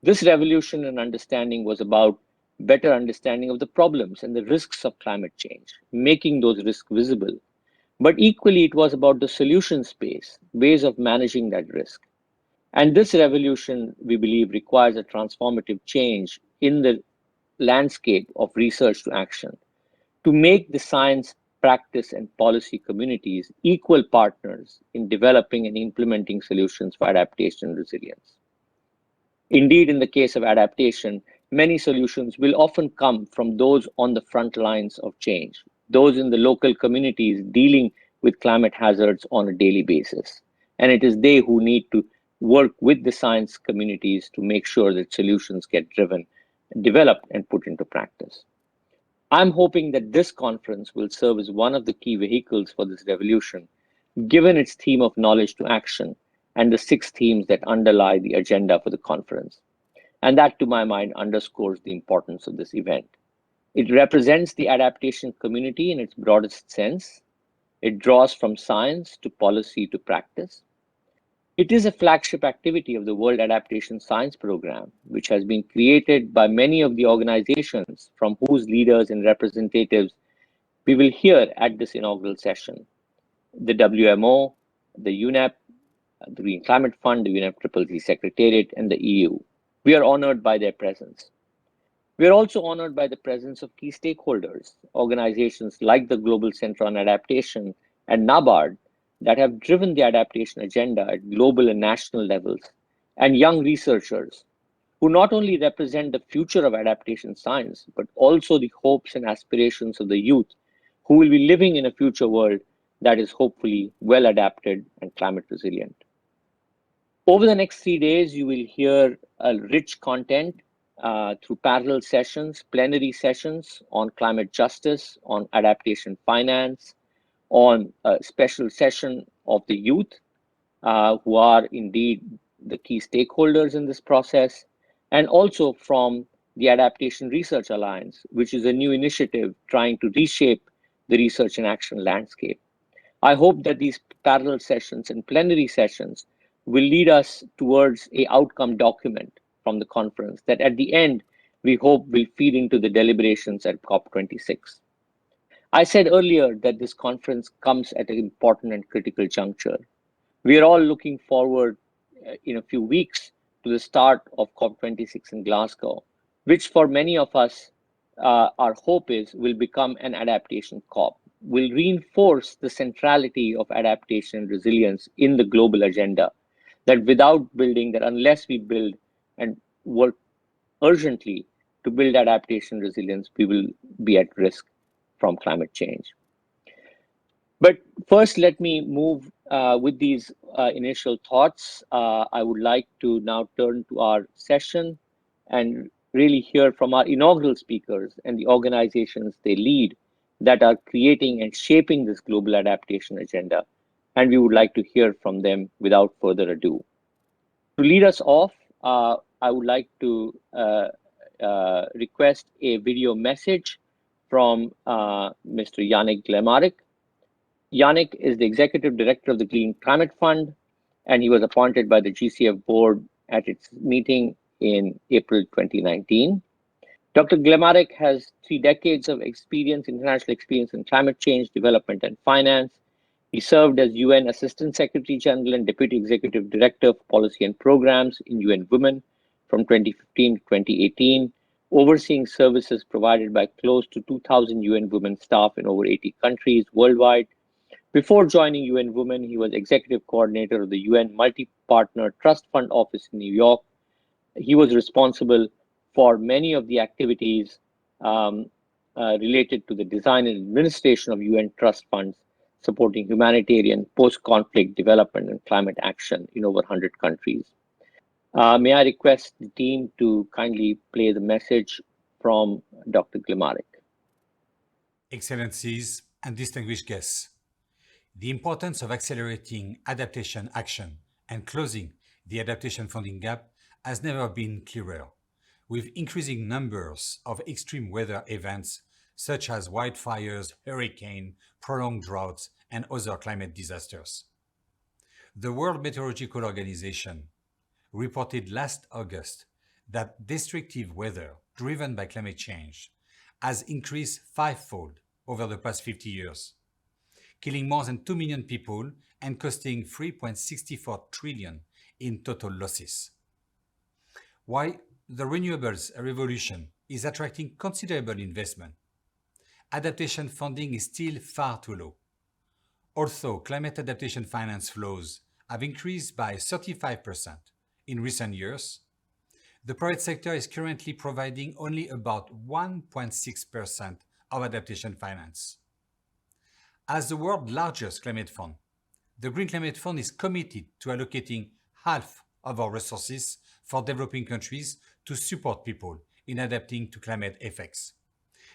This revolution in understanding was about better understanding of the problems and the risks of climate change, making those risks visible. But equally, it was about the solution space, ways of managing that risk. And this revolution, we believe, requires a transformative change in the landscape of research to action to make the science, practice, and policy communities equal partners in developing and implementing solutions for adaptation and resilience. Indeed, in the case of adaptation, many solutions will often come from those on the front lines of change, those in the local communities dealing with climate hazards on a daily basis. And it is they who need to work with the science communities to make sure that solutions get developed, and put into practice. I'm hoping that this conference will serve as one of the key vehicles for this revolution, given its theme of knowledge to action and the 6 themes that underlie the agenda for the conference. And that, to my mind, underscores the importance of this event. It represents the adaptation community in its broadest sense. It draws from science to policy to practice. It is a flagship activity of the World Adaptation Science Programme, which has been created by many of the organizations from whose leaders and representatives we will hear at this inaugural session. The WMO, the UNEP, the Green Climate Fund, the UNFCCC Secretariat, and the EU. We are honored by their presence. We are also honored by the presence of key stakeholders, organizations like the Global Center on Adaptation and NABARD, that have driven the adaptation agenda at global and national levels, and young researchers who not only represent the future of adaptation science, but also the hopes and aspirations of the youth who will be living in a future world that is hopefully well adapted and climate resilient. Over the next 3 days, you will hear a rich content through parallel sessions, plenary sessions on climate justice, on adaptation finance, on a special session of the youth, who are indeed the key stakeholders in this process, and also from the Adaptation Research Alliance, which is a new initiative trying to reshape the research and action landscape. I hope that these parallel sessions and plenary sessions will lead us towards an outcome document from the conference that at the end, we hope will feed into the deliberations at COP26. I said earlier that this conference comes at an important and critical juncture. We are all looking forward in a few weeks to the start of COP26 in Glasgow, which for many of us our hope is, will become an adaptation corp, will reinforce the centrality of adaptation and resilience in the global agenda, that unless we build and work urgently to build adaptation resilience, we will be at risk from climate change. But first, let me move with these initial thoughts. I would like to now turn to our session and really hear from our inaugural speakers and the organizations they lead that are creating and shaping this global adaptation agenda. And we would like to hear from them without further ado. To lead us off, I would like to request a video message from Mr. Yannick Glemarec. Yannick is the Executive Director of the Green Climate Fund, and he was appointed by the GCF board at its meeting in April 2019. Dr. Glemarec has 3 decades of international experience in climate change, development, and finance. He served as UN Assistant Secretary General and Deputy Executive Director for Policy and Programs in UN Women from 2015 to 2018, overseeing services provided by close to 2,000 UN Women staff in over 80 countries worldwide. Before joining UN Women, he was Executive Coordinator of the UN Multi-Partner Trust Fund Office in New York. He was responsible for many of the activities related to the design and administration of UN trust funds, supporting humanitarian, post-conflict development and climate action in over 100 countries. May I request the team to kindly play the message from Dr. Glemarec. Excellencies and distinguished guests, the importance of accelerating adaptation action and closing the adaptation funding gap has never been clearer, with increasing numbers of extreme weather events such as wildfires, hurricanes, prolonged droughts, and other climate disasters. The World Meteorological Organization reported last August that destructive weather driven by climate change has increased 5-fold over the past 50 years, killing more than 2 million people and costing 3.64 trillion in total losses. While the renewables revolution is attracting considerable investment, adaptation funding is still far too low. Although climate adaptation finance flows have increased by 35% in recent years, the private sector is currently providing only about 1.6% of adaptation finance. As the world's largest climate fund, the Green Climate Fund is committed to allocating half of our resources for developing countries to support people in adapting to climate effects.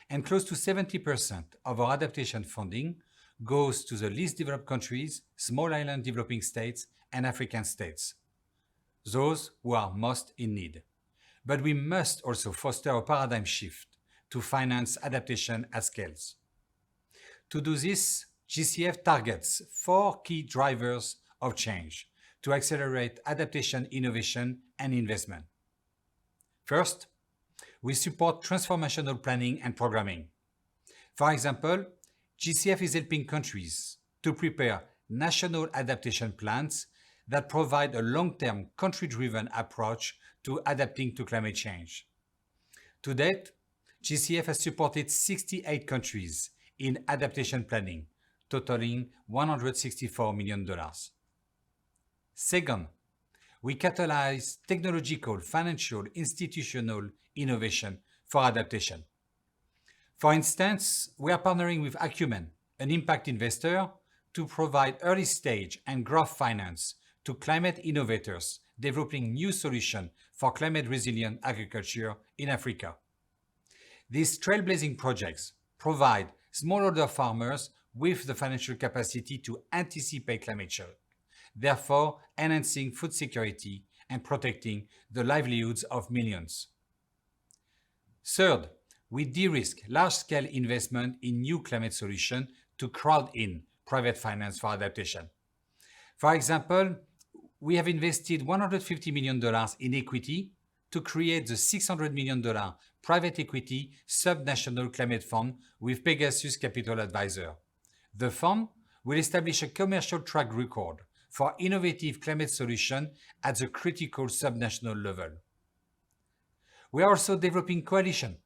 And close to 70% of our adaptation funding goes to the least developed countries, small island developing states, and African states, those who are most in need. But we must also foster a paradigm shift to finance adaptation at scales. To do this, GCF targets 4 key drivers of change to accelerate adaptation, innovation, and investment. First, we support transformational planning and programming. For example, GCF is helping countries to prepare national adaptation plans that provide a long-term, country-driven approach to adapting to climate change. To date, GCF has supported 68 countries in adaptation planning, totaling $164 million. Second, we catalyze technological, financial, institutional innovation for adaptation. For instance, we are partnering with Acumen, an impact investor, to provide early stage and growth finance to climate innovators developing new solutions for climate resilient agriculture in Africa. These trailblazing projects provide smallholder farmers with the financial capacity to anticipate climate shock, therefore enhancing food security and protecting the livelihoods of millions. Third, we de-risk large-scale investment in new climate solutions to crowd in private finance for adaptation. For example, we have invested $150 million in equity to create the $600 million private equity subnational climate fund with Pegasus Capital Advisor. The fund will establish a commercial track record for innovative climate solutions at the critical subnational level. We are also developing coalitions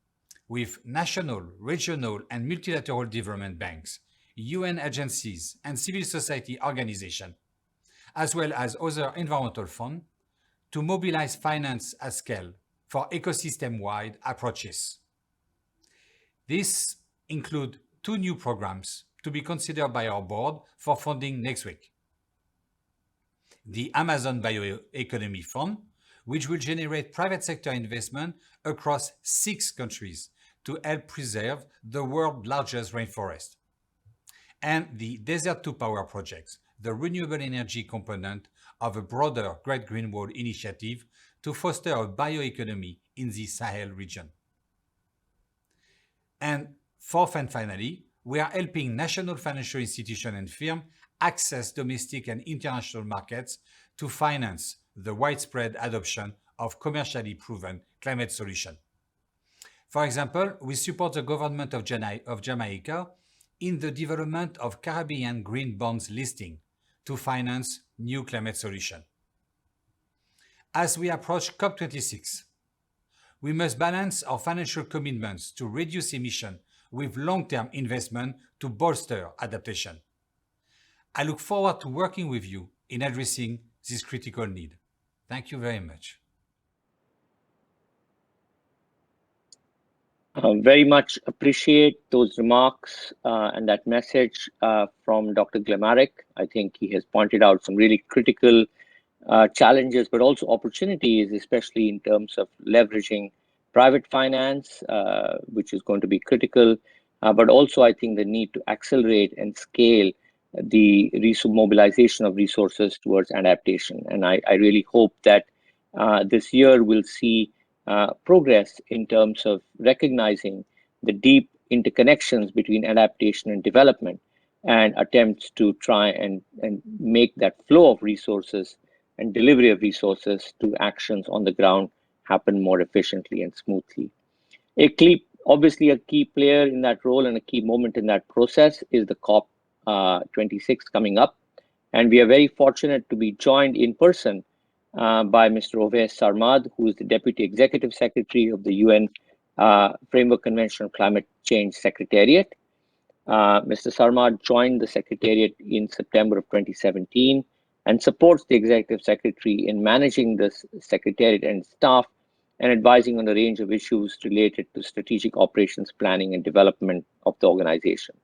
with national, regional, and multilateral development banks, UN agencies, and civil society organizations, as well as other environmental funds, to mobilize finance at scale for ecosystem-wide approaches. These include 2 new programs to be considered by our board for funding next week. The Amazon Bioeconomy Fund, which will generate private sector investment across 6 countries to help preserve the world's largest rainforest. And the Desert to Power project, the renewable energy component of a broader Great Green Wall initiative to foster a bioeconomy in the Sahel region. And fourth and finally, we are helping national financial institutions and firms access domestic and international markets to finance the widespread adoption of commercially proven climate solutions. For example, we support the government of Jamaica in the development of Caribbean green bonds listing to finance new climate solutions. As we approach COP26, we must balance our financial commitments to reduce emissions with long-term investment to bolster adaptation. I look forward to working with you in addressing this critical need. Thank you very much. Very much appreciate those remarks and that message from Dr. Glemarec. I think he has pointed out some really critical challenges, but also opportunities, especially in terms of leveraging private finance, which is going to be critical, but also I think the need to accelerate and scale the mobilization of resources towards adaptation. And I really hope that this year we'll see progress in terms of recognizing the deep interconnections between adaptation and development, and attempts to try and make that flow of resources and delivery of resources to actions on the ground happen more efficiently and smoothly. Obviously, a key player in that role and a key moment in that process is the COP26 coming up. And we are very fortunate to be joined in person by Mr. Ovais Sarmad, who is the Deputy Executive Secretary of the UN Framework Convention on Climate Change Secretariat. Mr. Sarmad joined the Secretariat in September of 2017 and supports the Executive Secretary in managing this Secretariat and staff and advising on a range of issues related to strategic operations planning and development of the organization.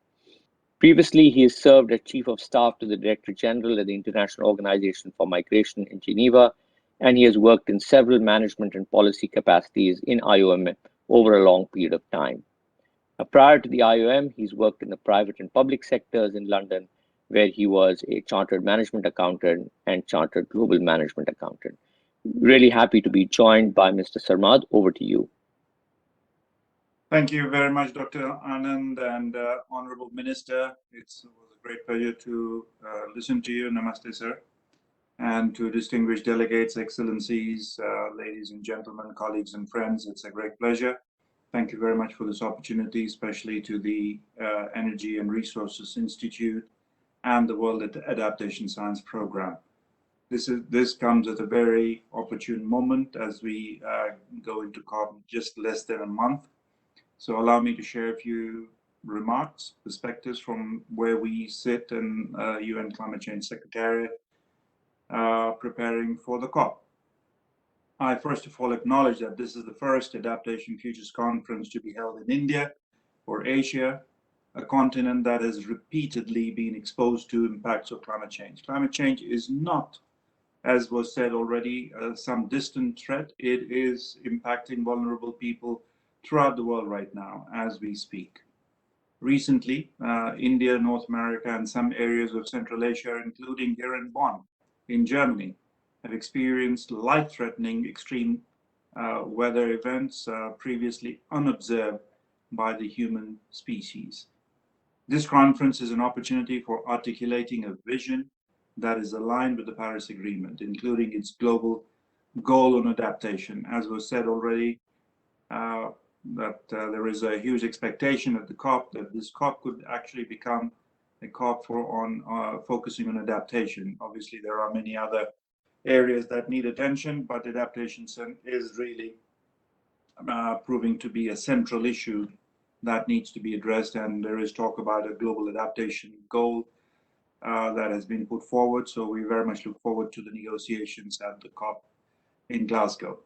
Previously, he has served as Chief of Staff to the Director General at the International Organization for Migration in Geneva, and he has worked in several management and policy capacities in IOM over a long period of time. Prior to the IOM, he's worked in the private and public sectors in London, where he was a chartered management accountant and chartered global management accountant. Really happy to be joined by Mr. Sarmad. Over to you. Thank you very much, Dr. Anand and Honorable Minister. It was a great pleasure to listen to you. Namaste, sir. And to distinguished delegates, excellencies, ladies and gentlemen, colleagues and friends, it's a great pleasure. Thank you very much for this opportunity, especially to the Energy and Resources Institute and the World Adaptation Science Programme. This comes at a very opportune moment as we go into COP just less than a month. So allow me to share a few remarks, perspectives from where we sit in UN Climate Change Secretariat preparing for the COP. I first of all acknowledge that this is the first Adaptation Futures Conference to be held in India or Asia, a continent that has repeatedly been exposed to impacts of climate change. Climate change is not, as was said already, some distant threat. It is impacting vulnerable people throughout the world right now as we speak. Recently, India, North America, and some areas of Central Asia, including here in Bonn, in Germany, have experienced life-threatening extreme weather events previously unobserved by the human species. This conference is an opportunity for articulating a vision that is aligned with the Paris Agreement, including its global goal on adaptation. As was said already, there is a huge expectation at the COP that this COP could actually become a COP focusing on adaptation. Obviously, there are many other areas that need attention, but adaptation is really proving to be a central issue that needs to be addressed, and there is talk about a global adaptation goal that has been put forward. So we very much look forward to the negotiations at the COP in Glasgow.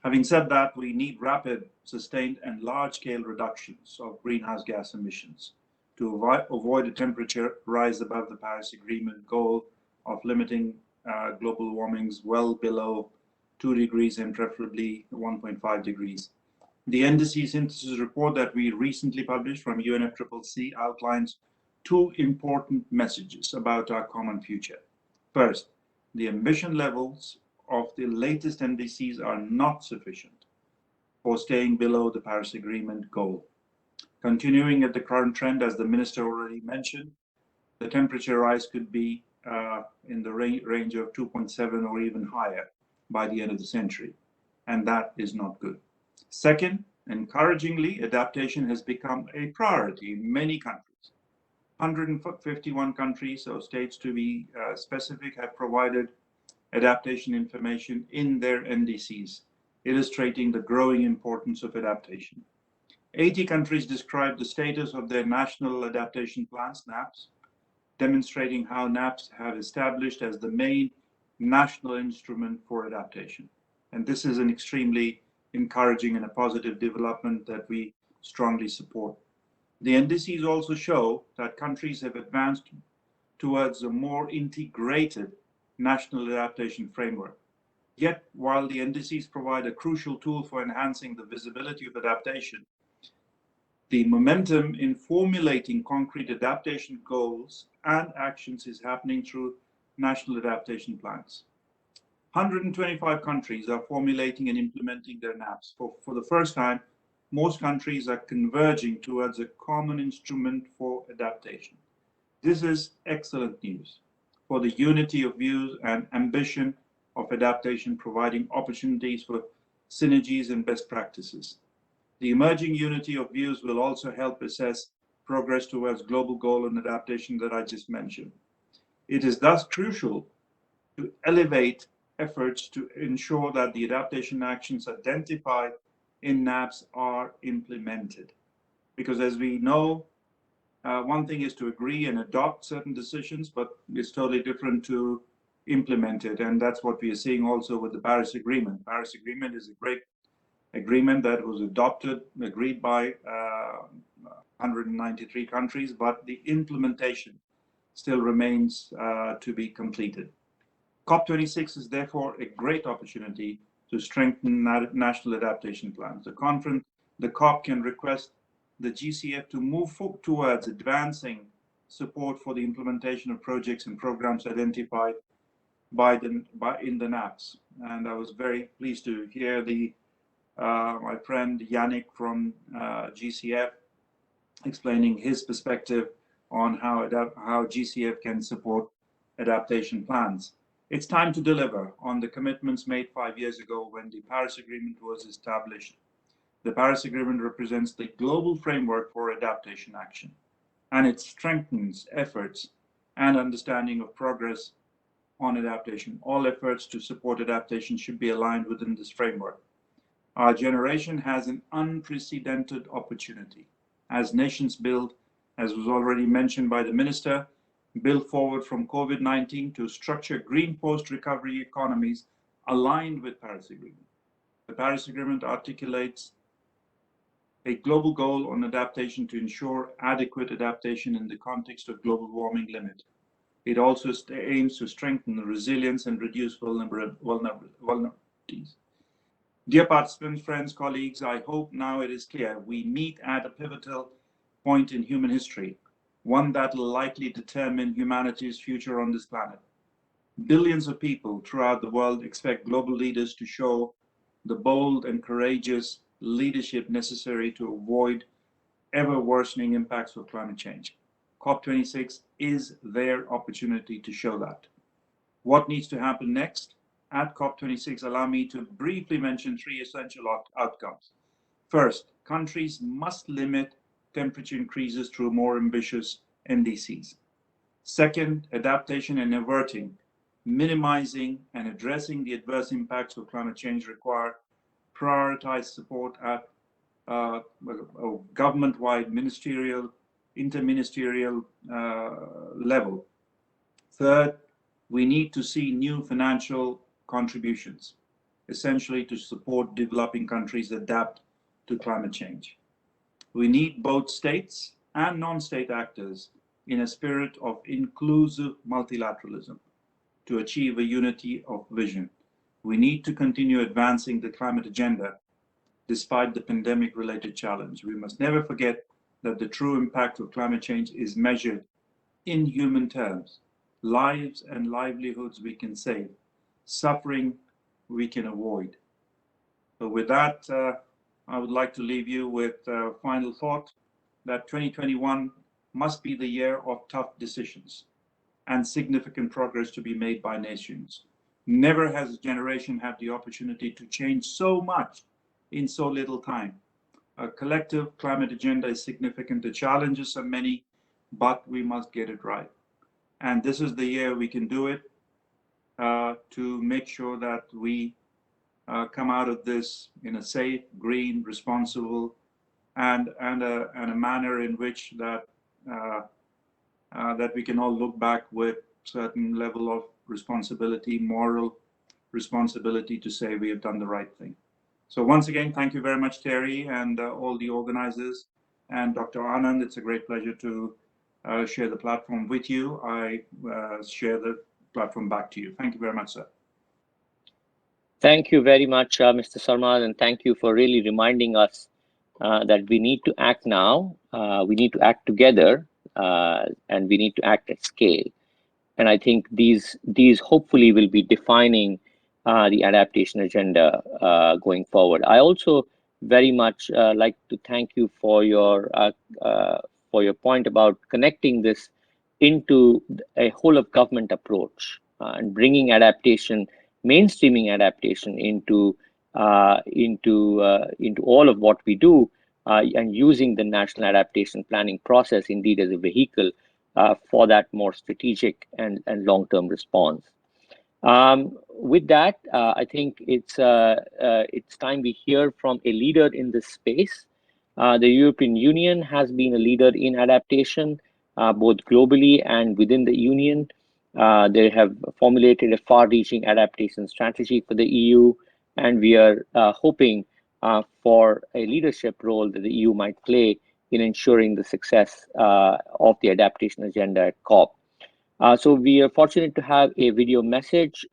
Having said that, we need rapid, sustained, and large-scale reductions of greenhouse gas emissions to avoid a temperature rise above the Paris Agreement goal of limiting global warmings well below 2 degrees and preferably 1.5 degrees. The NDC synthesis report that we recently published from UNFCCC outlines 2 important messages about our common future. First, the ambition levels of the latest NDCs are not sufficient for staying below the Paris Agreement goal. Continuing at the current trend, as the Minister already mentioned, the temperature rise could be in the range of 2.7 or even higher by the end of the century, and that is not good. Second, encouragingly, adaptation has become a priority in many countries. 151 countries, or states to be specific, have provided adaptation information in their NDCs, illustrating the growing importance of adaptation. 80 countries describe the status of their national adaptation plans, NAPs, demonstrating how NAPs have established as the main national instrument for adaptation. And this is an extremely encouraging and a positive development that we strongly support. The NDCs also show that countries have advanced towards a more integrated national adaptation framework. Yet, while the NDCs provide a crucial tool for enhancing the visibility of adaptation, the momentum in formulating concrete adaptation goals and actions is happening through national adaptation plans. 125 countries are formulating and implementing their NAPs. For the first time, most countries are converging towards a common instrument for adaptation. This is excellent news for the unity of views and ambition of adaptation, providing opportunities for synergies and best practices. The emerging unity of views will also help assess progress towards global goal and adaptation that I just mentioned. It is thus crucial to elevate efforts to ensure that the adaptation actions identified in NAPs are implemented. Because as we know, one thing is to agree and adopt certain decisions, but it's totally different to implement it. And that's what we are seeing also with the Paris Agreement. Paris Agreement is a great agreement that was agreed by 193 countries, but the implementation still remains to be completed. COP26 is therefore a great opportunity to strengthen national adaptation plans. The COP can request the GCF to move towards advancing support for the implementation of projects and programs identified in the NAPs. And I was very pleased to hear my friend Yannick from GCF explaining his perspective on how GCF can support adaptation plans. It's time to deliver on the commitments made 5 years ago when the Paris Agreement was established. The Paris Agreement represents the global framework for adaptation action, and it strengthens efforts and understanding of progress on adaptation. All efforts to support adaptation should be aligned within this framework. Our generation has an unprecedented opportunity as nations build, as was already mentioned by the Minister, build forward from COVID-19 to structure green post-recovery economies aligned with Paris Agreement. The Paris Agreement articulates a global goal on adaptation to ensure adequate adaptation in the context of global warming limit. It also aims to strengthen the resilience and reduce vulnerabilities. Dear participants, friends, colleagues, I hope now it is clear we meet at a pivotal point in human history, one that will likely determine humanity's future on this planet. Billions of people throughout the world expect global leaders to show the bold and courageous leadership necessary to avoid ever-worsening impacts of climate change. COP26 is their opportunity to show that. What needs to happen next? At COP26, allow me to briefly mention 3 essential outcomes. First, countries must limit temperature increases through more ambitious NDCs. Second, adaptation and averting, minimizing and addressing the adverse impacts of climate change require prioritize support at government-wide ministerial, interministerial level. Third, we need to see new financial contributions, essentially to support developing countries adapt to climate change. We need both states and non-state actors in a spirit of inclusive multilateralism to achieve a unity of vision. We need to continue advancing the climate agenda despite the pandemic-related challenge. We must never forget that the true impact of climate change is measured in human terms. Lives and livelihoods we can save, suffering we can avoid. So with that, I would like to leave you with a final thought that 2021 must be the year of tough decisions and significant progress to be made by nations. Never has a generation had the opportunity to change so much in so little time. A collective climate agenda is significant. The challenges are many, but we must get it right. And this is the year we can do it to make sure that we come out of this in a safe, green, responsible, and a manner in which that that we can all look back with certain level of responsibility, moral responsibility to say we have done the right thing. So once again, thank you very much, TERI, and all the organizers, and Dr. Anand. It's a great pleasure to share the platform with you. I share the platform back to you. Thank you very much, sir. Thank you very much, Mr. Sarmad, and thank you for really reminding us that we need to act now, we need to act together, and we need to act at scale. And I think these hopefully will be defining the adaptation agenda going forward. I also very much like to thank you for your point about connecting this into a whole of government approach and bringing adaptation, mainstreaming adaptation into all of what we do, and using the national adaptation planning process indeed as a vehicle for that more strategic and long-term response. With that, I think it's time we hear from a leader in this space. The European Union has been a leader in adaptation, both globally and within the Union. They have formulated a far-reaching adaptation strategy for the EU, and we are hoping for a leadership role that the EU might play in ensuring the success of the adaptation agenda at COP. So we are fortunate to have a video message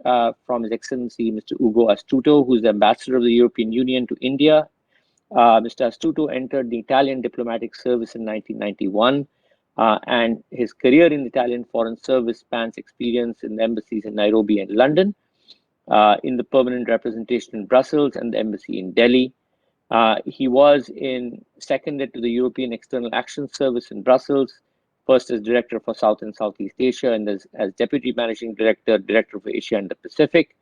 from His Excellency Mr. Ugo Astuto, who is the Ambassador of the European Union to India. Mr. Astuto entered the Italian diplomatic service in 1991, and his career in the Italian Foreign Service spans experience in the embassies in Nairobi and London, in the permanent representation in Brussels and the embassy in Delhi. He was seconded to the European External Action Service in Brussels, first as Director for South and Southeast Asia, and as Deputy Managing Director, Director for Asia and the Pacific.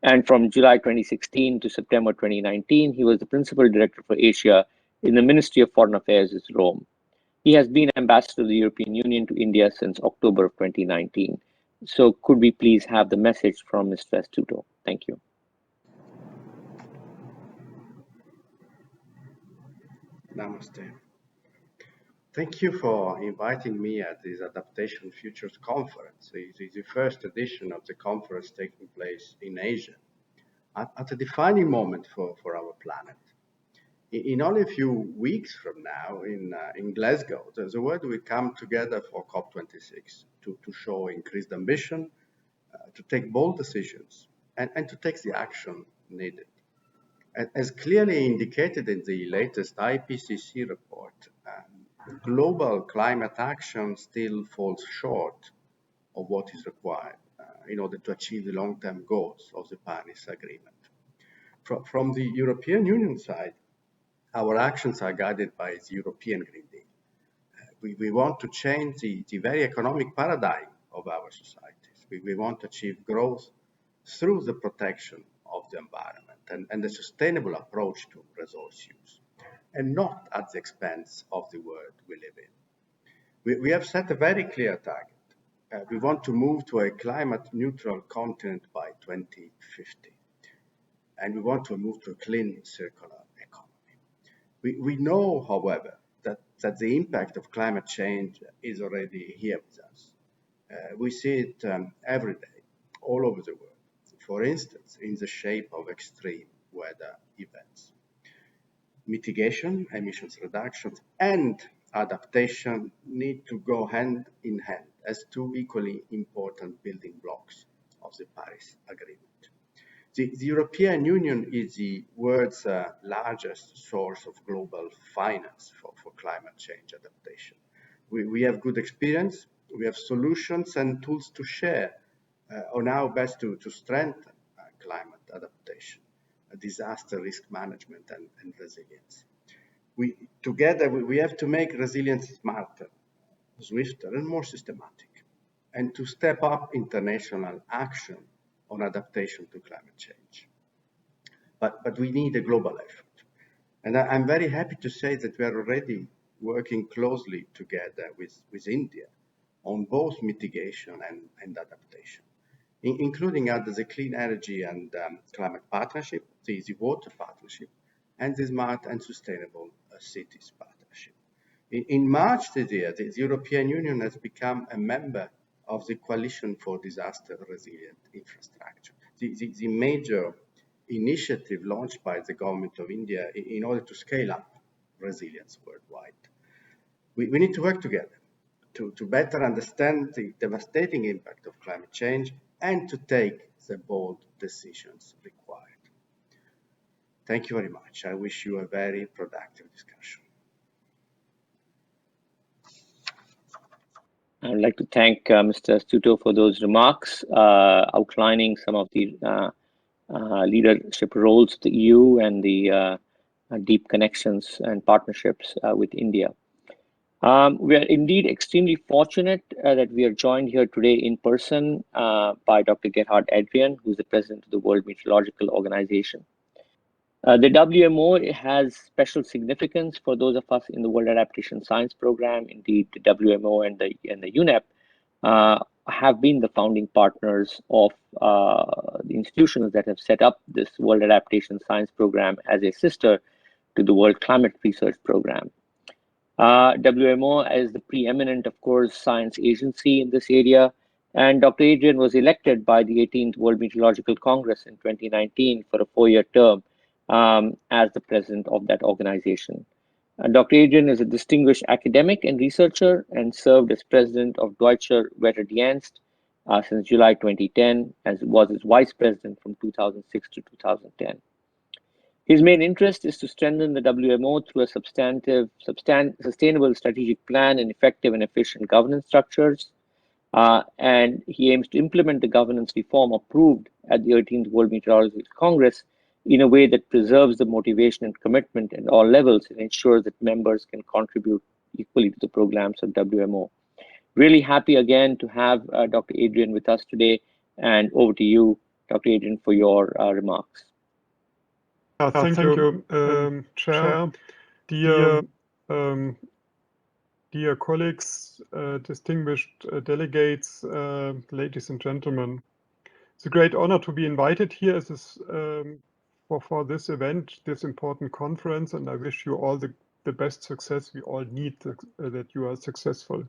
And from July 2016 to September 2019, he was the Principal Director for Asia in the Ministry of Foreign Affairs in Rome. He has been Ambassador of the European Union to India since October of 2019. So could we please have the message from Mr. Astuto? Thank you. Namaste. Thank you for inviting me at this Adaptation Futures Conference. It is the first edition of the conference taking place in Asia, at a defining moment for our planet. In only a few weeks from now, in Glasgow, the world will come together for COP26 to show increased ambition, to take bold decisions, and to take the action needed. As clearly indicated in the latest IPCC report, global climate action still falls short of what is required in order to achieve the long-term goals of the Paris Agreement. From the European Union side, our actions are guided by the European Green Deal. We want to change the very economic paradigm of our societies. We want to achieve growth through the protection of the environment and a sustainable approach to resource use, and not at the expense of the world we live in. We have set a very clear target. We want to move to a climate neutral continent by 2050. and we want to move to a clean circular economy. We know, however, that the impact of climate change is already here with us. We see it every day, all over the world. For instance, in the shape of extreme weather events. Mitigation, emissions reductions, and adaptation need to go hand in hand as two equally important building blocks of the Paris Agreement. The European Union is the world's largest source of global finance for climate change adaptation. We have good experience, we have solutions and tools to share on how best to strengthen climate adaptation, disaster risk management, and resilience. Together, we have to make resilience smarter, swifter, and more systematic, and to step up international action on adaptation to climate change. But we need a global effort. And I'm very happy to say that we are already working closely together with India on both mitigation and adaptation, including under the Clean Energy and Climate Partnership, the Water Partnership, and the Smart and Sustainable Cities Partnership. In March this year, the European Union has become a member of the Coalition for Disaster Resilient Infrastructure, the major initiative launched by the government of India in order to scale up resilience worldwide. We need to work together to better understand the devastating impact of climate change and to take the bold decisions required. Thank you very much. I wish you a very productive discussion. I would like to thank Mr. Astuto for those remarks, outlining some of the leadership roles of the EU and the deep connections and partnerships with India. We are indeed extremely fortunate that we are joined here today in person by Dr. Gerhard Adrian, who is the president of the World Meteorological Organization. The WMO has special significance for those of us in the World Adaptation Science Programme. Indeed, the WMO and the UNEP have been the founding partners of the institutions that have set up this World Adaptation Science Programme as a sister to the World Climate Research Programme. WMO is the preeminent, of course, science agency in this area, and Dr. Adrian was elected by the 18th World Meteorological Congress in 2019 for a 4-year term as the president of that organization. Dr. Adrian is a distinguished academic and researcher and served as president of Deutscher Wetterdienst since July 2010, as was his vice president from 2006 to 2010. His main interest is to strengthen the WMO through a sustainable strategic plan and effective and efficient governance structures. And he aims to implement the governance reform approved at the 18th World Meteorological Congress in a way that preserves the motivation and commitment at all levels and ensures that members can contribute equally to the programs of WMO. Really happy again to have Dr. Adrian with us today, and over to you, Dr. Adrian, for your remarks. Thank you, Chair. Dear colleagues, distinguished delegates, ladies and gentlemen, it's a great honor to be invited here as this, for this event, this important conference, and I wish you all the best success. We all need that you are successful.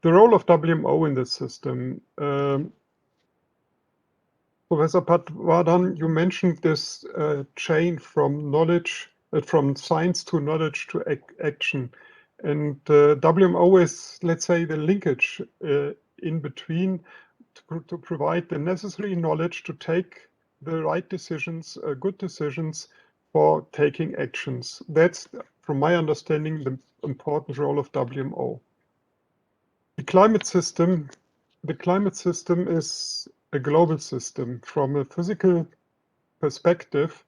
The role of WMO in this system. Professor Patrick, you mentioned this chain from knowledge, from science to knowledge to action. And WMO is, let's say, the linkage in between to provide the necessary knowledge to take the right decisions, good decisions for taking actions. That's, from my understanding, the important role of WMO. The climate system is a global system. From a physical perspective,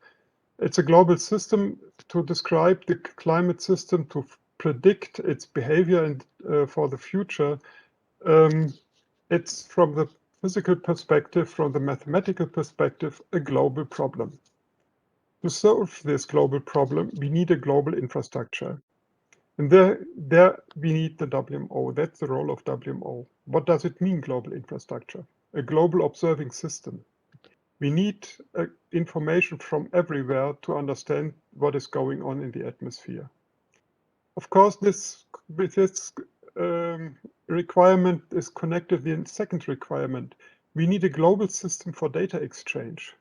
it's a global system. To describe the climate system, to predict its behavior and for the future, it's from the physical perspective, from the mathematical perspective, a global problem. To solve this global problem, we need a global infrastructure. And there we need the WMO. That's the role of WMO. What does it mean, global infrastructure? A global observing system. We need information from everywhere to understand what is going on in the atmosphere. Of course, this requirement is connected with the second requirement. We need a global system for data exchange.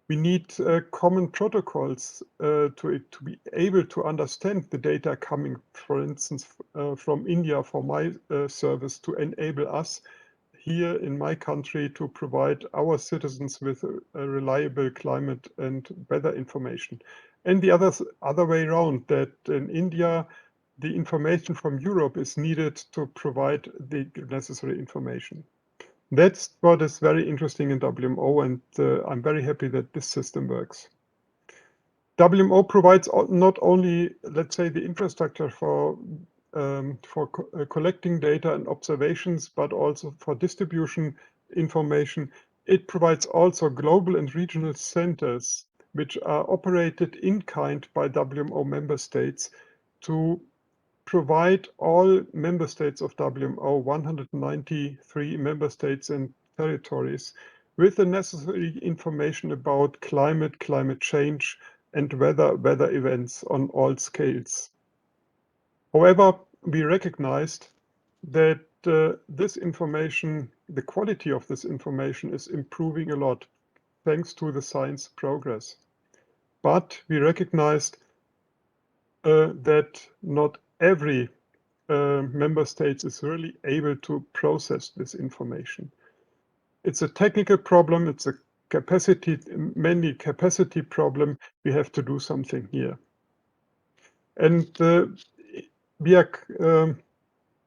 We need common protocols to be able to understand the data coming, for instance, from India for my service, to enable us here in my country to provide our citizens with a reliable climate and weather information. And the other way around, that in India, the information from Europe is needed to provide the necessary information. That's what is very interesting in WMO, and I'm very happy that this system works. WMO provides not only, let's say, the infrastructure for collecting data and observations, but also for distribution information. It provides also global and regional centers, which are operated in kind by WMO member states, to provide all member states of WMO, 193 member states and territories, with the necessary information about climate change, and weather events on all scales. However, we recognized that this information, the quality of this information, is improving a lot thanks to the science progress. But we recognized that not every member state is really able to process this information. It's a technical problem, it's a mainly capacity problem. We have to do something here. And we are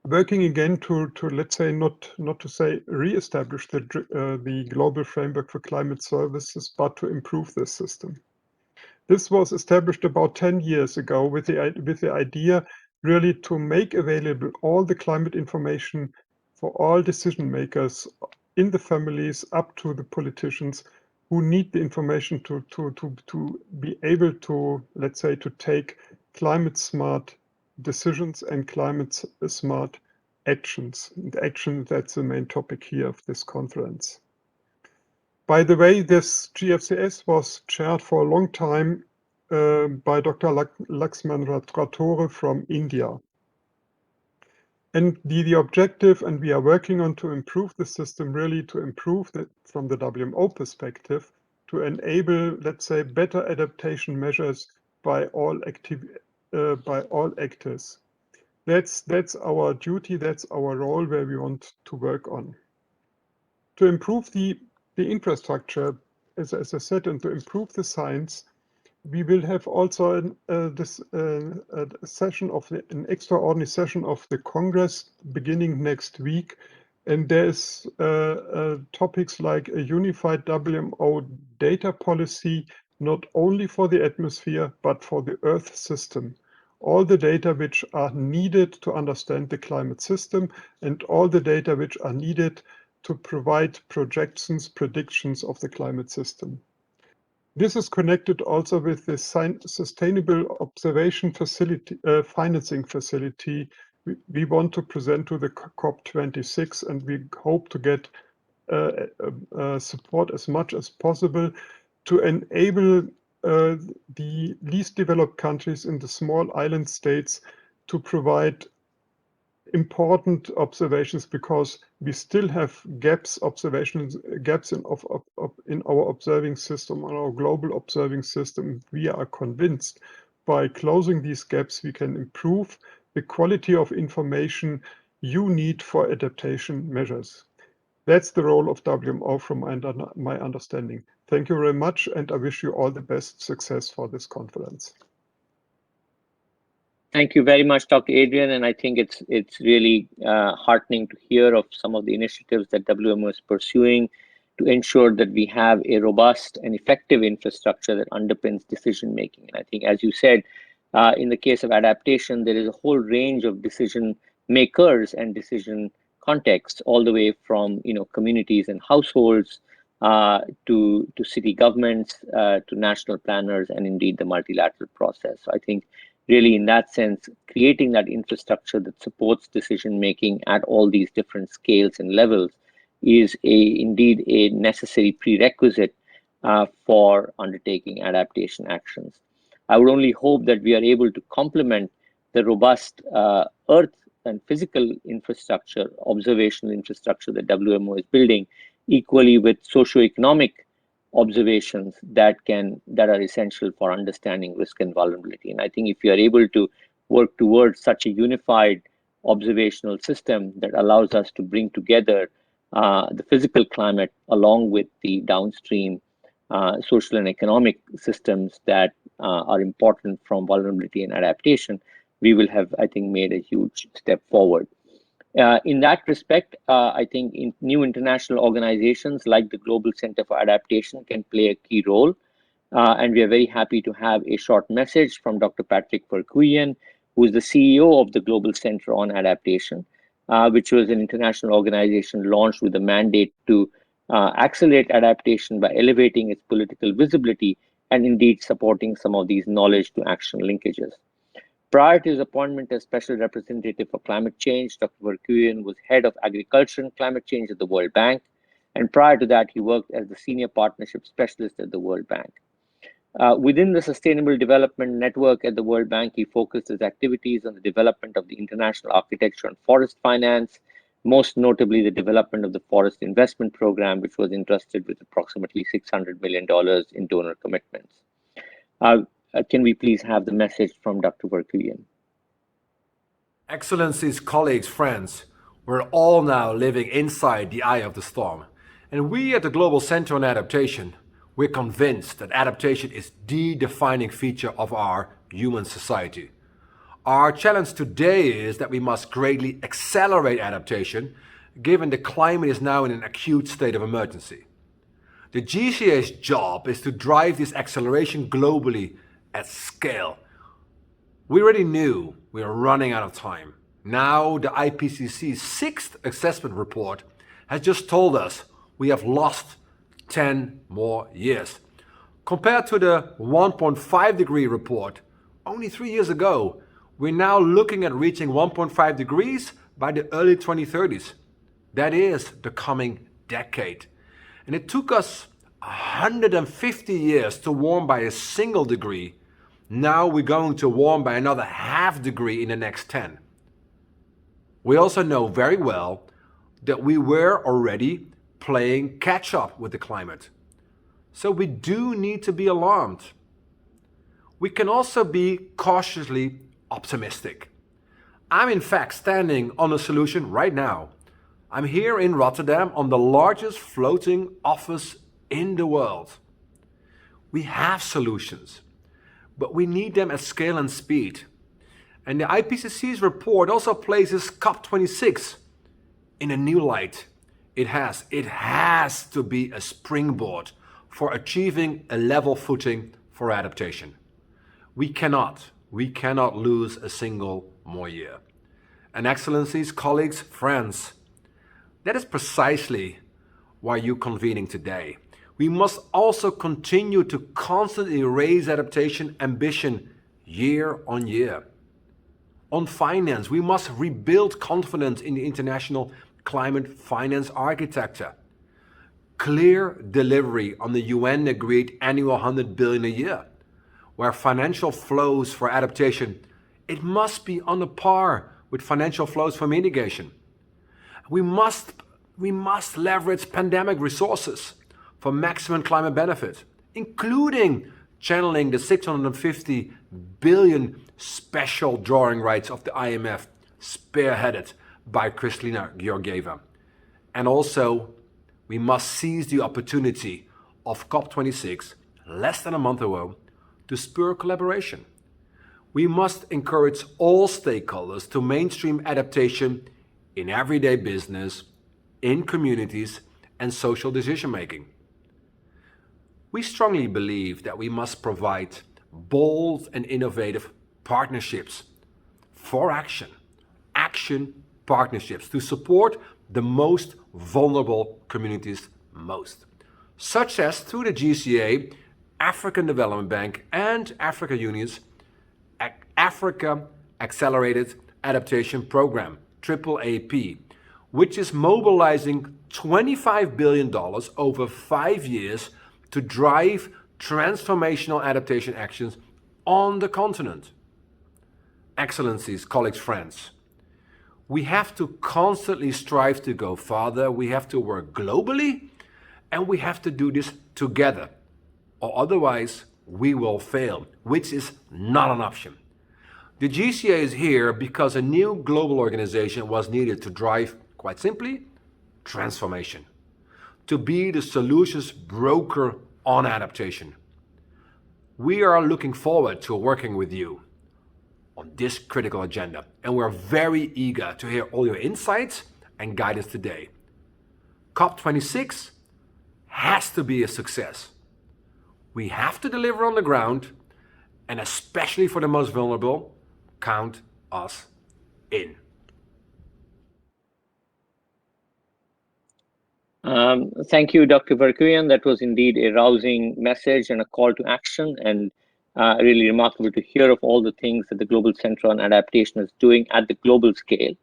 working again to let's say, not to say re-establish the global framework for climate services, but to improve this system. This was established about 10 years ago with the idea really to make available all the climate information for all decision makers in the families up to the politicians who need the information to be able to, let's say, to take climate smart decisions and climate smart actions. And action, that's the main topic here of this conference. By the way, this GFCS was chaired for a long time by Dr. Laxman Ratratore from India. And the objective, and we are working on to improve the system, really to improve from the WMO perspective, to enable, let's say, better adaptation measures by all actors. That's our duty, that's our role where we want to work on. To improve the infrastructure, as I said, and to improve the science, we will have also an extraordinary session of the Congress beginning next week. And there's topics like a unified WMO data policy, not only for the atmosphere, but for the Earth system. All the data which are needed to understand the climate system, and all the data which are needed to provide predictions of the climate system. This is connected also with the Sustainable Observation Facility, financing facility we want to present to the COP26, and we hope to get support as much as possible to enable the least developed countries in the small island states to provide important observations, because we still have gaps in our observing system, on our global observing system. We are convinced by closing these gaps, we can improve the quality of information you need for adaptation measures. That's the role of WMO from my understanding. Thank you very much, and I wish you all the best success for this conference. Thank you very much, Dr. Adrian, and I think it's really heartening to hear of some of the initiatives that WMO is pursuing to ensure that we have a robust and effective infrastructure that underpins decision making. And I think, as you said, in the case of adaptation, there is a whole range of decision makers and decision contexts, all the way from communities and households to city governments, to national planners, and indeed the multilateral process. So I think really, in that sense, creating that infrastructure that supports decision making at all these different scales and levels is indeed a necessary prerequisite for undertaking adaptation actions. I would only hope that we are able to complement the robust earth and physical infrastructure, observational infrastructure that WMO is building, equally with socioeconomic observations that are essential for understanding risk and vulnerability. And I think if you are able to work towards such a unified observational system that allows us to bring together the physical climate along with the downstream social and economic systems that are important from vulnerability and adaptation, we will have, I think, made a huge step forward. In that respect, I think new international organizations like the Global Center for Adaptation can play a key role. And we are very happy to have a short message from Dr. Patrick Verkooijen, who is the CEO of the Global Center on Adaptation, which was an international organization launched with a mandate to accelerate adaptation by elevating its political visibility and indeed supporting some of these knowledge to action linkages. Prior to his appointment as Special Representative for Climate Change, Dr. Verkooijen was Head of Agriculture and Climate Change at the World Bank. And prior to that, he worked as the Senior Partnership Specialist at the World Bank. Within the Sustainable Development Network at the World Bank, he focused his activities on the development of the international architecture on forest finance, most notably the development of the Forest Investment Program, which was entrusted with approximately $600 million in donor commitments. Can we please have the message from Dr. Verkooijen? Excellencies, colleagues, friends, we're all now living inside the eye of the storm. And we at the Global Center on Adaptation, we're convinced that adaptation is the defining feature of our human society. Our challenge today is that we must greatly accelerate adaptation, given the climate is now in an acute state of emergency. The GCA's job is to drive this acceleration globally at scale. We already knew we were running out of time. Now the IPCC's 6th assessment report has just told us we have lost 10 more years. Compared to the 1.5 degree report only 3 years ago, we're now looking at reaching 1.5 degrees by the early 2030s. That is the coming decade. And it took us 150 years to warm by a single degree. Now we're going to warm by another half degree in the next 10. We also know very well that we were already playing catch up with the climate. So we do need to be alarmed. We can also be cautiously optimistic. I'm in fact standing on a solution right now. I'm here in Rotterdam on the largest floating office in the world. We have solutions, but we need them at scale and speed. And the IPCC's report also places COP26 in a new light. It has to be a springboard for achieving a level footing for adaptation. We cannot lose a single more year. And excellencies, colleagues, friends, that is precisely why you're convening today. We must also continue to constantly raise adaptation ambition year on year. On finance, we must rebuild confidence in the international climate finance architecture. Clear delivery on the UN agreed annual 100 billion a year, where financial flows for adaptation, it must be on a par with financial flows for mitigation. We must leverage pandemic resources for maximum climate benefit, including channeling the 650 billion special drawing rights of the IMF, spearheaded by Kristalina Georgieva. And also, we must seize the opportunity of COP26, less than a month ago, to spur collaboration. We must encourage all stakeholders to mainstream adaptation in everyday business, in communities, and social decision-making. We strongly believe that we must provide bold and innovative partnerships for action partnerships to support the most vulnerable communities most, such as through the GCA, African Development Bank, and Africa Union's Africa Accelerated Adaptation Programme, AAAP, which is mobilizing $25 billion over 5 years to drive transformational adaptation actions on the continent. Excellencies, colleagues, friends, we have to constantly strive to go farther. We have to work globally, and we have to do this together, or otherwise we will fail, which is not an option. The GCA is here because a new global organization was needed to drive, quite simply, transformation, to be the solutions broker on adaptation. We are looking forward to working with you on this critical agenda, and we're very eager to hear all your insights and guidance today. COP26 has to be a success. We have to deliver on the ground, and especially for the most vulnerable, count us in. Thank you, Dr. Verkooijen. That was indeed a rousing message and a call to action, and really remarkable to hear of all the things that the Global Center on Adaptation is doing at the global scale.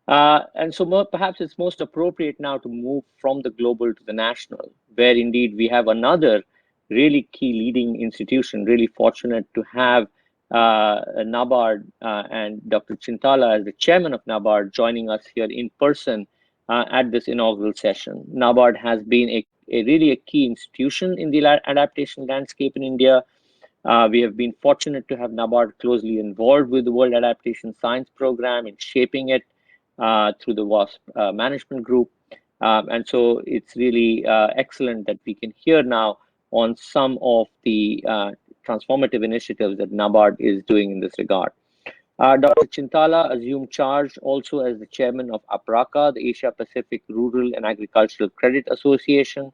And so perhaps it's most appropriate now to move from the global to the national, where indeed we have another really key leading institution, really fortunate to have NABARD and Dr. Chintala as the chairman of NABARD joining us here in person at this inaugural session. NABARD has been a really a key institution in the adaptation landscape in India. We have been fortunate to have NABARD closely involved with the World Adaptation Science Programme in shaping it through the WASP management group. And so it's really excellent that we can hear now on some of the transformative initiatives that NABARD is doing in this regard. Dr. Chintala assumed charge also as the chairman of APRACA, the Asia Pacific Rural and Agricultural Credit Association.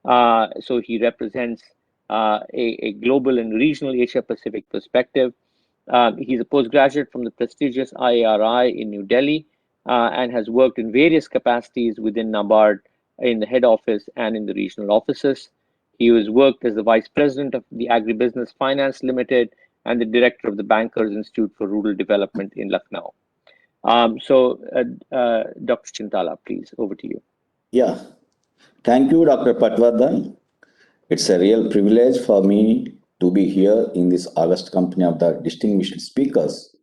So he represents a global and regional Asia Pacific perspective. He's a postgraduate from the prestigious IARI in New Delhi and has worked in various capacities within NABARD in the head office and in the regional offices. He has worked as the vice president of the Agribusiness Finance Limited and the director of the Bankers Institute for Rural Development in Lucknow. Dr. Chintala, please, over to you. Yeah, thank you, Dr. Patwardhan. It's a real privilege for me to be here in this august company of the distinguished speakers.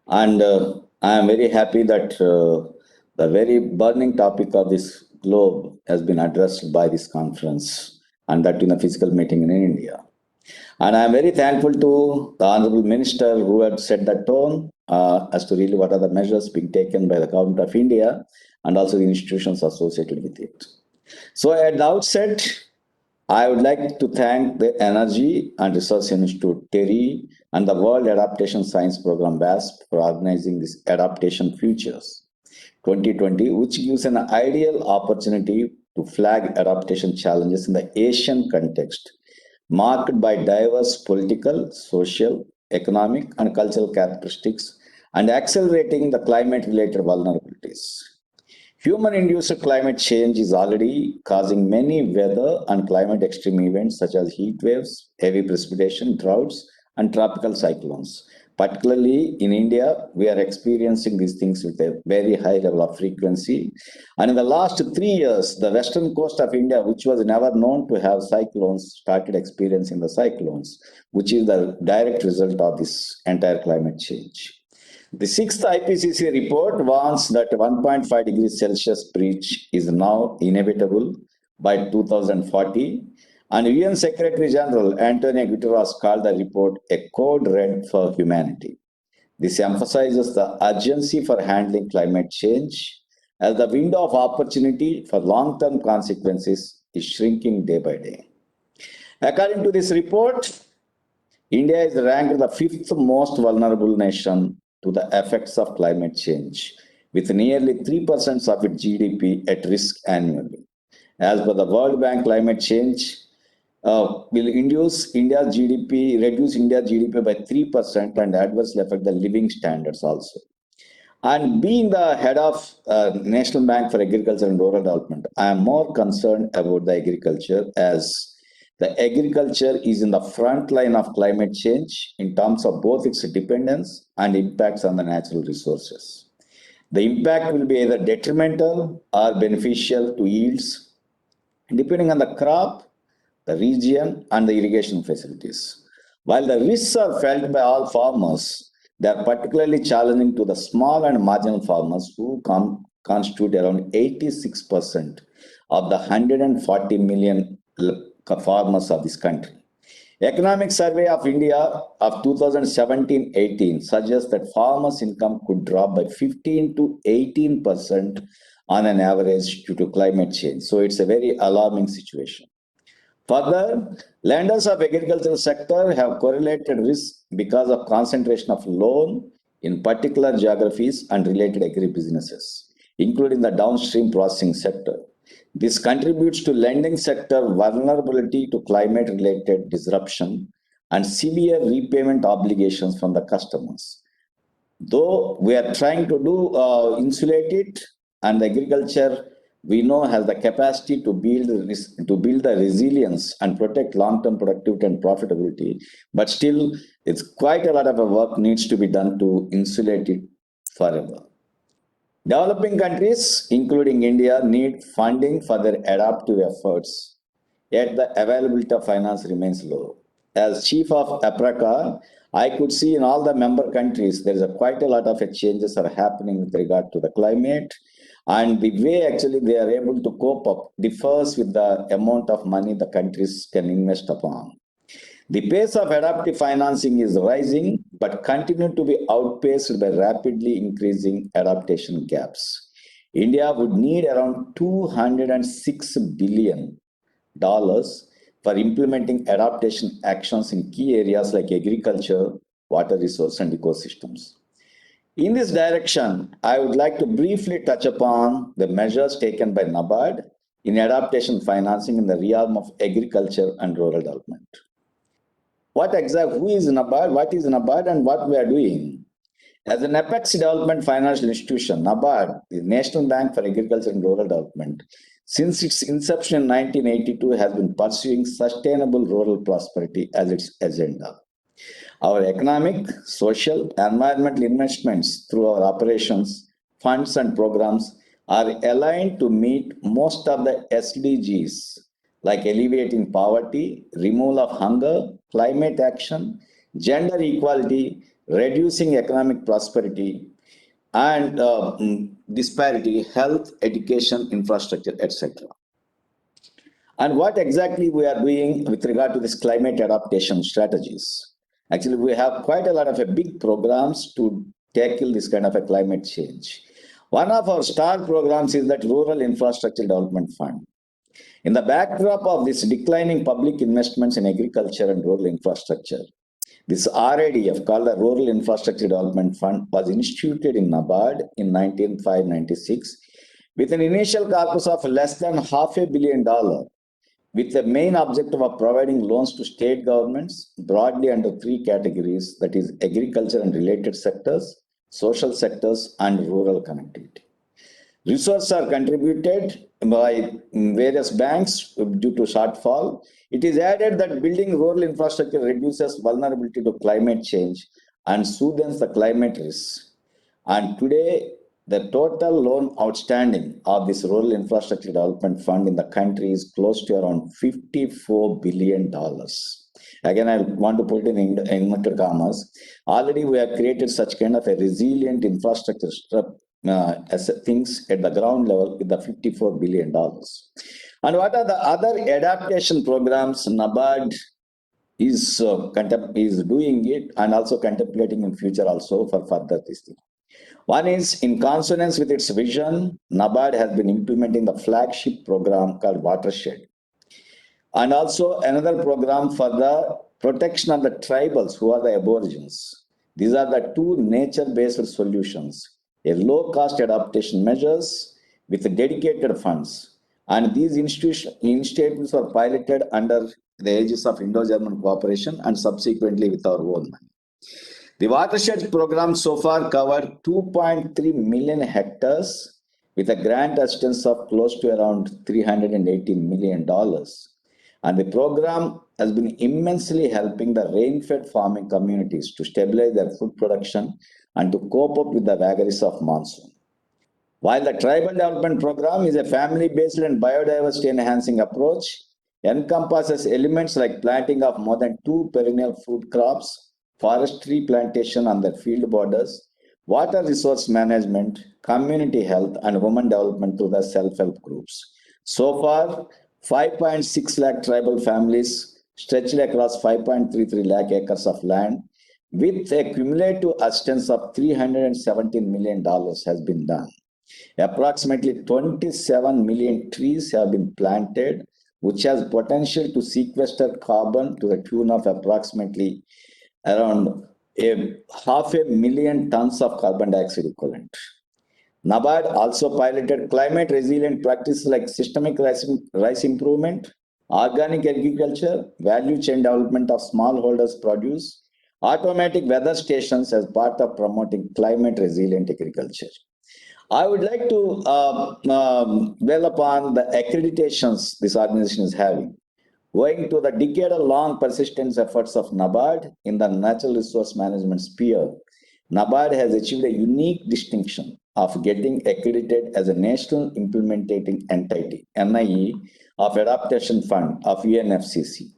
And I am very happy that the very burning topic of this globe has been addressed by this conference, and that in a physical meeting in India. And I am very thankful to the Honorable Minister who had set the tone as to really what are the measures being taken by the Government of India and also the institutions associated with it. So at the outset, I would like to thank the Energy and Research Institute, TERI, and the World Adaptation Science Programme, WASP, for organizing this Adaptation Futures 2020, which gives an ideal opportunity to flag adaptation challenges in the Asian context, marked by diverse political, social, economic, and cultural characteristics, and accelerating the climate-related vulnerabilities. Human-induced climate change is already causing many weather and climate extreme events such as heat waves, heavy precipitation, droughts, and tropical cyclones. Particularly in India, we are experiencing these things with a very high level of frequency. And in the last 3 years, the western coast of India, which was never known to have cyclones, started experiencing the cyclones, which is the direct result of this entire climate change. The 6th IPCC report warns that 1.5 degrees Celsius breach is now inevitable by 2040. And UN Secretary General Antonio Guterres called the report a code red for humanity. This emphasizes the urgency for handling climate change as the window of opportunity for long-term consequences is shrinking day by day. According to this report, India is ranked the 5th most vulnerable nation to the effects of climate change, with nearly 3% of its GDP at risk annually. As per the World Bank, climate change will reduce India's GDP by 3% and adversely affect the living standards also. And being the head of National Bank for Agriculture and Rural Development, I am more concerned about the agriculture, as the agriculture is in the front line of climate change in terms of both its dependence and impacts on the natural resources. The impact will be either detrimental or beneficial to yields, depending on the crop, the region, and the irrigation facilities. While the risks are felt by all farmers, they are particularly challenging to the small and marginal farmers who constitute around 86% of the 140 million farmers of this country. Economic Survey of India of 2017-18 suggests that farmers' income could drop by 15 to 18% on an average due to climate change. So it's a very alarming situation. Further, lenders of agricultural sector have correlated risk because of concentration of loan in particular geographies and related agribusinesses, including the downstream processing sector. This contributes to lending sector vulnerability to climate-related disruption and severe repayment obligations from the customers. Though we are trying to insulate it, and agriculture we know has the capacity to build the resilience and protect long-term productivity and profitability, but still it's quite a lot of work needs to be done to insulate it forever. Developing countries, including India, need funding for their adaptive efforts, yet the availability of finance remains low. As Chief of APRACA, I could see in all the member countries, there is quite a lot of changes are happening with regard to the climate, and the way actually they are able to cope up differs with the amount of money the countries can invest upon. The pace of adaptive financing is rising, but continue to be outpaced by rapidly increasing adaptation gaps. India would need around $206 billion for implementing adaptation actions in key areas like agriculture, water resource, and ecosystems. In this direction, I would like to briefly touch upon the measures taken by NABARD in adaptation financing in the realm of agriculture and rural development. Who is NABARD, what is NABARD, and what we are doing? As an apex development financial institution, NABARD, the National Bank for Agriculture and Rural Development, since its inception in 1982, has been pursuing sustainable rural prosperity as its agenda. Our economic, social, environmental investments through our operations, funds, and programs are aligned to meet most of the SDGs, like alleviating poverty, removal of hunger, climate action, gender equality, reducing economic prosperity, and disparity, health, education, infrastructure, etc. And what exactly we are doing with regard to this climate adaptation strategies? Actually, we have quite a lot of big programs to tackle this kind of a climate change. One of our star programs is that Rural Infrastructure Development Fund. In the backdrop of this declining public investments in agriculture and rural infrastructure, this RIDF, called the Rural Infrastructure Development Fund, was instituted in NABARD in 1995-96 with an initial corpus of less than $500 million, with the main objective of providing loans to state governments broadly under three categories, that is agriculture and related sectors, social sectors, and rural connectivity. Resources are contributed by various banks due to shortfall. It is added that building rural infrastructure reduces vulnerability to climate change and soothes the climate risks. And today, the total loan outstanding of this Rural Infrastructure Development Fund in the country is close to around $54 billion. Again, I want to put it in inverted commas. Already we have created such kind of a resilient infrastructure as things at the ground level with the $54 billion. And what are the other adaptation programs NABARD is doing it and also contemplating in future also for further this thing? One is, in consonance with its vision, NABARD has been implementing the flagship program called Watershed. And also another program for the protection of the tribals who are the aborigines. These are the two nature-based solutions, a low-cost adaptation measures with dedicated funds. And these initiatives were piloted under the aegis of Indo-German cooperation and subsequently with our own money. The Watershed program so far covered 2.3 million hectares with a grant assistance of close to around $380 million. And the program has been immensely helping the rain-fed farming communities to stabilize their food production and to cope up with the vagaries of monsoon. While the Tribal Development Program is a family-based and biodiversity-enhancing approach, encompasses elements like planting of more than 2 perennial food crops, forestry plantation on the field borders, water resource management, community health, and women development through the self-help groups. So far, 5.6 lakh tribal families stretched across 5.33 lakh acres of land, with a cumulative assistance of $317 million has been done. Approximately 27 million trees have been planted, which has potential to sequester carbon to the tune of approximately around 500,000 tons of carbon dioxide equivalent. NABARD also piloted climate resilient practices like systemic rice improvement, organic agriculture, value chain development of smallholders produce, automatic weather stations as part of promoting climate resilient agriculture. I would like to dwell upon the accreditations this organization is having. Owing to the decade-long persistent efforts of NABARD in the natural resource management sphere, NABARD has achieved a unique distinction of getting accredited as a national implementing entity, NIE, of Adaptation Fund of UNFCCC,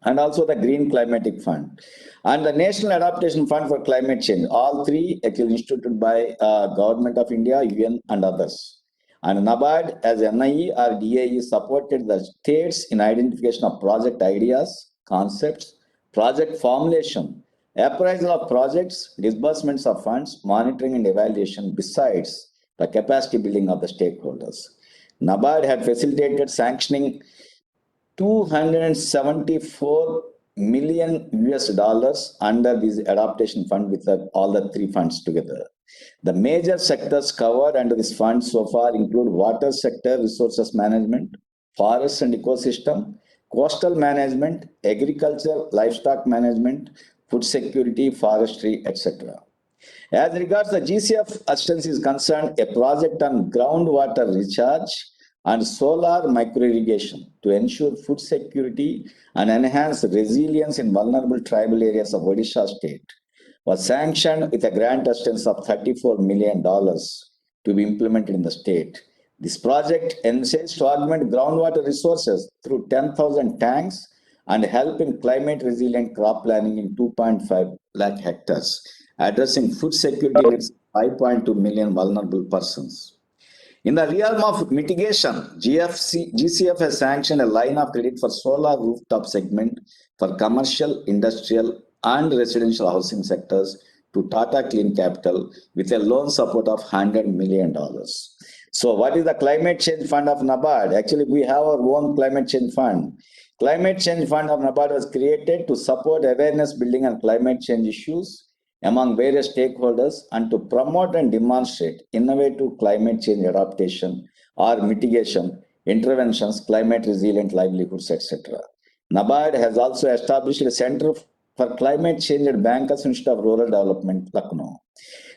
and also the Green Climatic Fund and the National Adaptation Fund for Climate Change, all three actually instituted by Government of India, UN, and others. And NABARD as NIE or DAE supported the states in identification of project ideas, concepts, project formulation, appraisal of projects, disbursements of funds, monitoring and evaluation, besides the capacity building of the stakeholders. NABARD had facilitated sanctioning $274 million US under this adaptation fund with all the three funds together. The major sectors covered under this fund so far include water sector, resources management, forests and ecosystem, coastal management, agriculture, livestock management, food security, forestry, etc. As regards the GCF assistance is concerned, a project on groundwater recharge and solar micro-irrigation to ensure food security and enhance resilience in vulnerable tribal areas of Odisha state was sanctioned with a grant assistance of $34 million to be implemented in the state. This project envisages to augment groundwater resources through 10,000 tanks and help in climate resilient crop planning in 2.5 lakh hectares, addressing food security needs of 5.2 million vulnerable persons. In the realm of mitigation, GCF has sanctioned a line of credit for solar rooftop segment for commercial, industrial, and residential housing sectors to Tata Clean Capital with a loan support of $100 million. So what is the climate change fund of NABARD? Actually, we have our own climate change fund. Climate change fund of NABARD was created to support awareness building on climate change issues among various stakeholders and to promote and demonstrate innovative climate change adaptation or mitigation interventions, climate resilient livelihoods, etc. NABARD has also established a Center for Climate Change at Bankers Institute of Rural Development, Lucknow.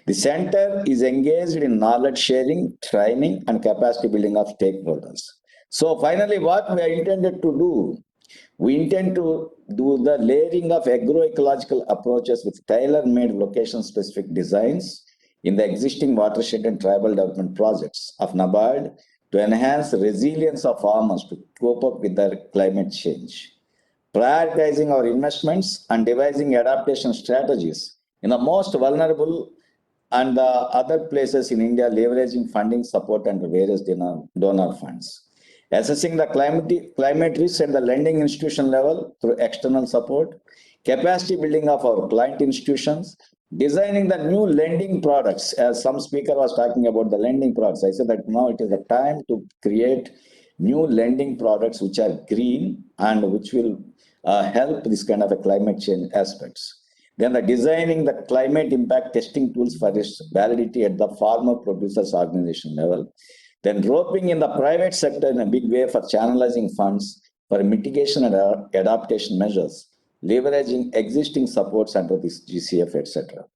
The center is engaged in knowledge sharing, training, and capacity building of stakeholders. So finally, what we are intended to do, we intend to do the layering of agroecological approaches with tailor-made location-specific designs in the existing watershed and tribal development projects of NABARD to enhance the resilience of farmers to cope up with their climate change. Prioritizing our investments and devising adaptation strategies in the most vulnerable and the other places in India, leveraging funding support and various donor funds. Assessing the climate risk at the lending institution level through external support, capacity building of our client institutions, designing the new lending products, as some speaker was talking about the lending products. I said that now it is the time to create new lending products which are green and which will help this kind of a climate change aspects. Then the designing the climate impact testing tools for its validity at the farmer producers organization level. Then roping in the private sector in a big way for channelizing funds for mitigation and adaptation measures, leveraging existing supports under this GCF, etc.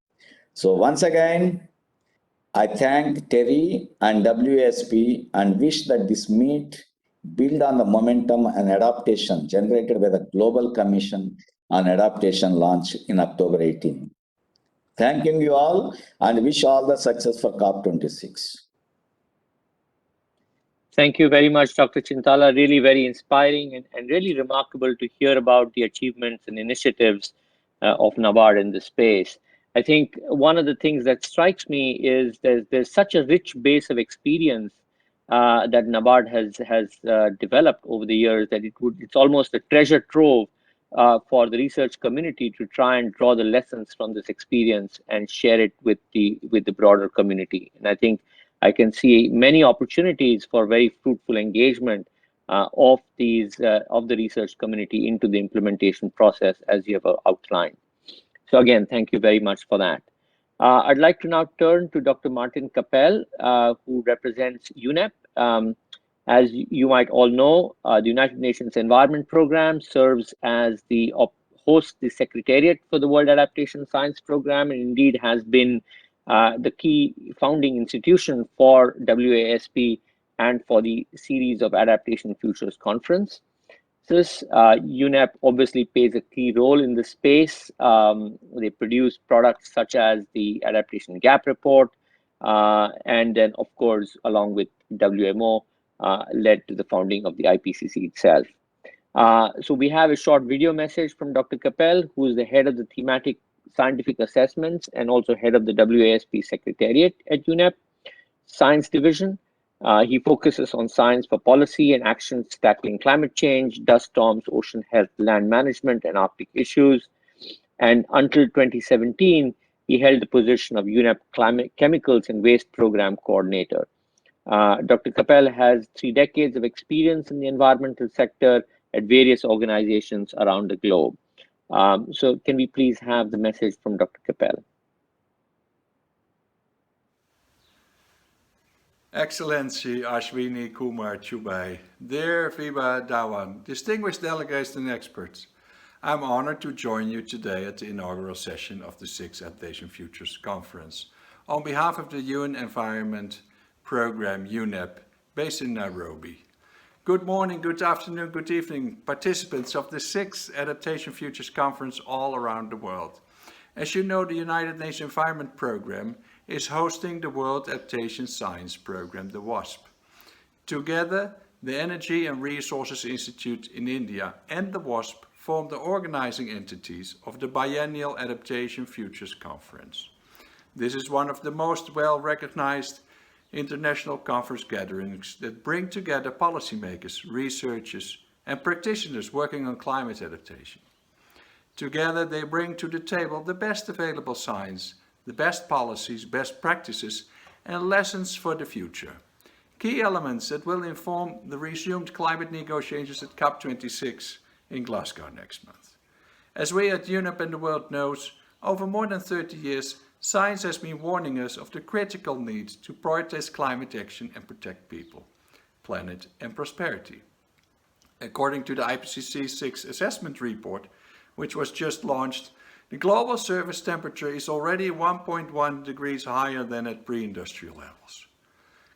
So once again, I thank TERI and WASP and wish that this meet build on the momentum and adaptation generated by the Global Commission on Adaptation launch in October 18. Thanking you all and wish all the success for COP26. Thank you very much, Dr. Chintala. Really very inspiring and really remarkable to hear about the achievements and initiatives of NABARD in this space. I think one of the things that strikes me is there's such a rich base of experience that NABARD has developed over the years that it's almost a treasure trove for the research community to try and draw the lessons from this experience and share it with the broader community. And I think I can see many opportunities for very fruitful engagement of the research community into the implementation process as you have outlined. So again, thank you very much for that. I'd like to now turn to Dr. Maarten Kappelle, who represents UNEP. As you might all know, the United Nations Environment Programme serves as the host, the Secretariat for the World Adaptation Science Programme, and indeed has been the key founding institution for WASP and for the series of Adaptation Futures Conference. This UNEP obviously plays a key role in the space. They produce products such as the Adaptation Gap Report, and then, of course, along with WMO, led to the founding of the IPCC itself. So we have a short video message from Dr. Kappelle, who is the head of the Thematic Scientific Assessments and also head of the WASP Secretariat at UNEP Science Division. He focuses on science for policy and actions tackling climate change, dust storms, ocean health, land management, and Arctic issues. And until 2017, he held the position of UNEP Climate Chemicals and Waste Program Coordinator. Dr. Kappelle has 3 decades of experience in the environmental sector at various organizations around the globe. So can we please have the message from Dr. Kappelle? Excellency Ashwini Kumar Chubai, dear Viva Dhawan, distinguished delegates and experts, I'm honored to join you today at the inaugural session of the 6th Adaptation Futures Conference on behalf of the UN Environment Programme UNEP based in Nairobi. Good morning, good afternoon, good evening, participants of the 6th Adaptation Futures Conference all around the world. As you know, the United Nations Environment Programme is hosting the World Adaptation Science Programme, the WASP. Together, the Energy and Resources Institute in India and the WASP form the organizing entities of the biennial Adaptation Futures Conference. This is one of the most well-recognized international conference gatherings that bring together policymakers, researchers, and practitioners working on climate adaptation. Together, they bring to the table the best available science, the best policies, best practices, and lessons for the future. Key elements that will inform the resumed climate negotiations at COP26 in Glasgow next month. As we at UNEP and the world knows, over more than 30 years, science has been warning us of the critical need to prioritize climate action and protect people, planet, and prosperity. According to the IPCC 6th Assessment Report, which was just launched, the global surface temperature is already 1.1 degrees higher than at pre-industrial levels.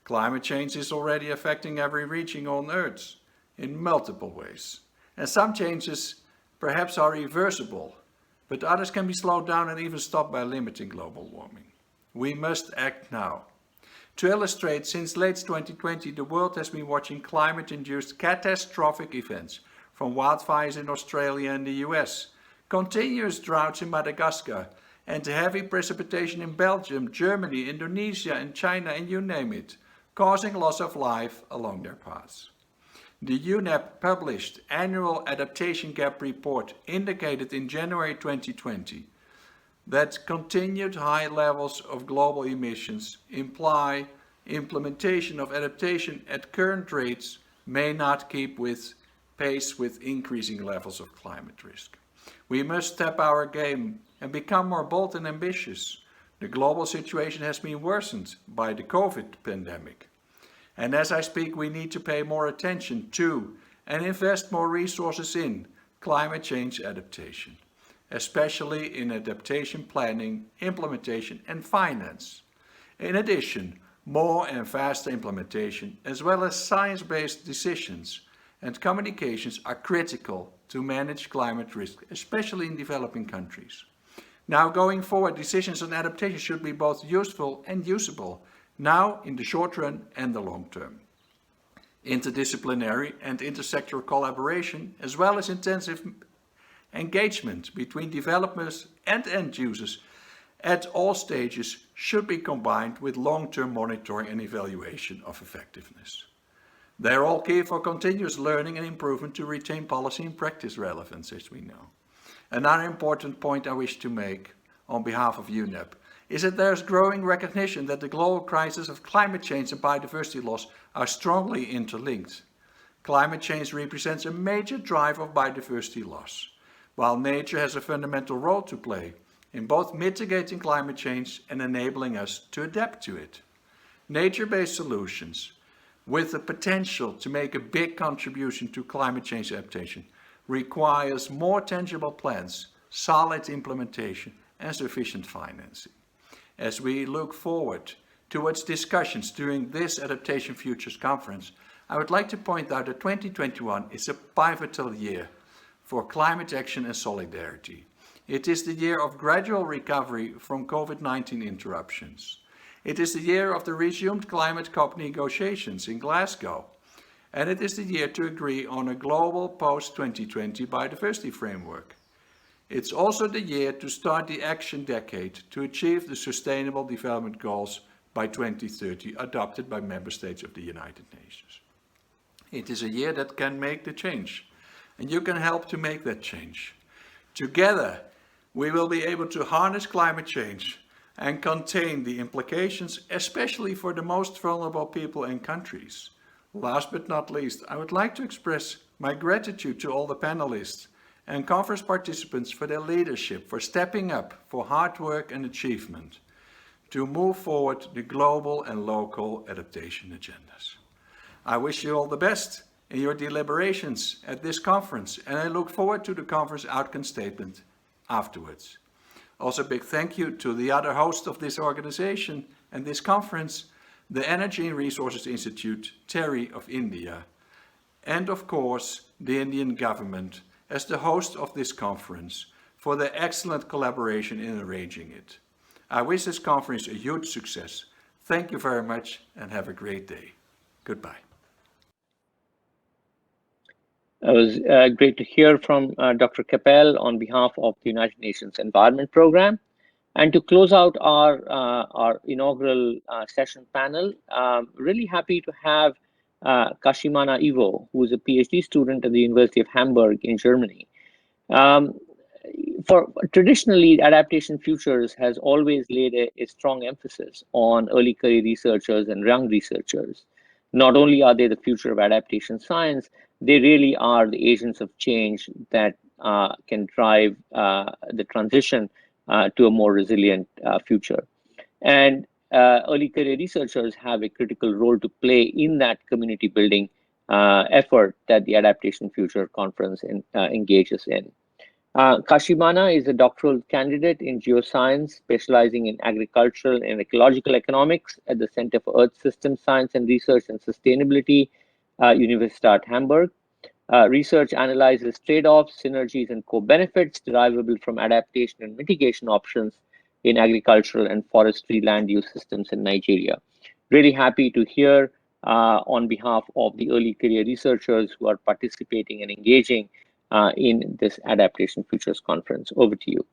Climate change is already affecting every region on Earth in multiple ways. And some changes perhaps are reversible, but others can be slowed down and even stopped by limiting global warming. We must act now. To illustrate, since late 2020, the world has been watching climate-induced catastrophic events, from wildfires in Australia and the US, continuous droughts in Madagascar, and heavy precipitation in Belgium, Germany, Indonesia, and China, and you name it, causing loss of life along their paths. The UNEP published annual Adaptation Gap Report indicated in January 2020 that continued high levels of global emissions imply implementation of adaptation at current rates may not keep pace with increasing levels of climate risk. We must step our game and become more bold and ambitious. The global situation has been worsened by the COVID pandemic. And as I speak, we need to pay more attention to and invest more resources in climate change adaptation, especially in adaptation planning, implementation, and finance. In addition, more and faster implementation, as well as science-based decisions and communications are critical to manage climate risk, especially in developing countries. Now, going forward, decisions on adaptation should be both useful and usable, now in the short run and the long term. interdisciplinary and intersectoral collaboration, as well as intensive engagement between developers and end users at all stages should be combined with long-term monitoring and evaluation of effectiveness. They are all key for continuous learning and improvement to retain policy and practice relevance, as we know. Another important point I wish to make on behalf of UNEP is that there is growing recognition that the global crisis of climate change and biodiversity loss are strongly interlinked. Climate change represents a major driver of biodiversity loss, while nature has a fundamental role to play in both mitigating climate change and enabling us to adapt to it. Nature-based solutions with the potential to make a big contribution to climate change adaptation requires more tangible plans, solid implementation, and sufficient financing. As we look forward towards discussions during this Adaptation Futures Conference, I would like to point out that 2021 is a pivotal year for climate action and solidarity. It is the year of gradual recovery from COVID-19 interruptions. It is the year of the resumed climate COP negotiations in Glasgow. And it is the year to agree on a global post-2020 biodiversity framework. It's also the year to start the action decade to achieve the Sustainable Development Goals by 2030 adopted by member states of the United Nations. It is a year that can make the change, and you can help to make that change. Together, we will be able to harness climate change and contain the implications, especially for the most vulnerable people and countries. Last but not least, I would like to express my gratitude to all the panelists and conference participants for their leadership, for stepping up, for hard work and achievement to move forward the global and local adaptation agendas. I wish you all the best in your deliberations at this conference, and I look forward to the conference outcome statement afterwards. Also, a big thank you to the other hosts of this organization and this conference, the Energy and Resources Institute, TERI of India, and of course, the Indian government as the host of this conference for their excellent collaboration in arranging it. I wish this conference a huge success. Thank you very much and have a great day. Goodbye. It was great to hear from Dr. Kappelle on behalf of the United Nations Environment Programme. And to close out our inaugural session panel, really happy to have Kashimana Ivo, who is a PhD student at the University of Hamburg in Germany. Traditionally, Adaptation Futures has always laid a strong emphasis on early career researchers and young researchers. Not only are they the future of adaptation science, they really are the agents of change that can drive the transition to a more resilient future. And early career researchers have a critical role to play in that community building effort that the Adaptation Future Conference engages in. Kashimana is a doctoral candidate in geoscience, specializing in agricultural and ecological economics at the Center for Earth Systems Science and Research and Sustainability, Universität Hamburg. Research analyzes trade-offs, synergies, and co-benefits derivable from adaptation and mitigation options in agricultural and forestry land use systems in Nigeria. Really happy to hear on behalf of the early career researchers who are participating and engaging in this Adaptation Futures Conference. Over to you.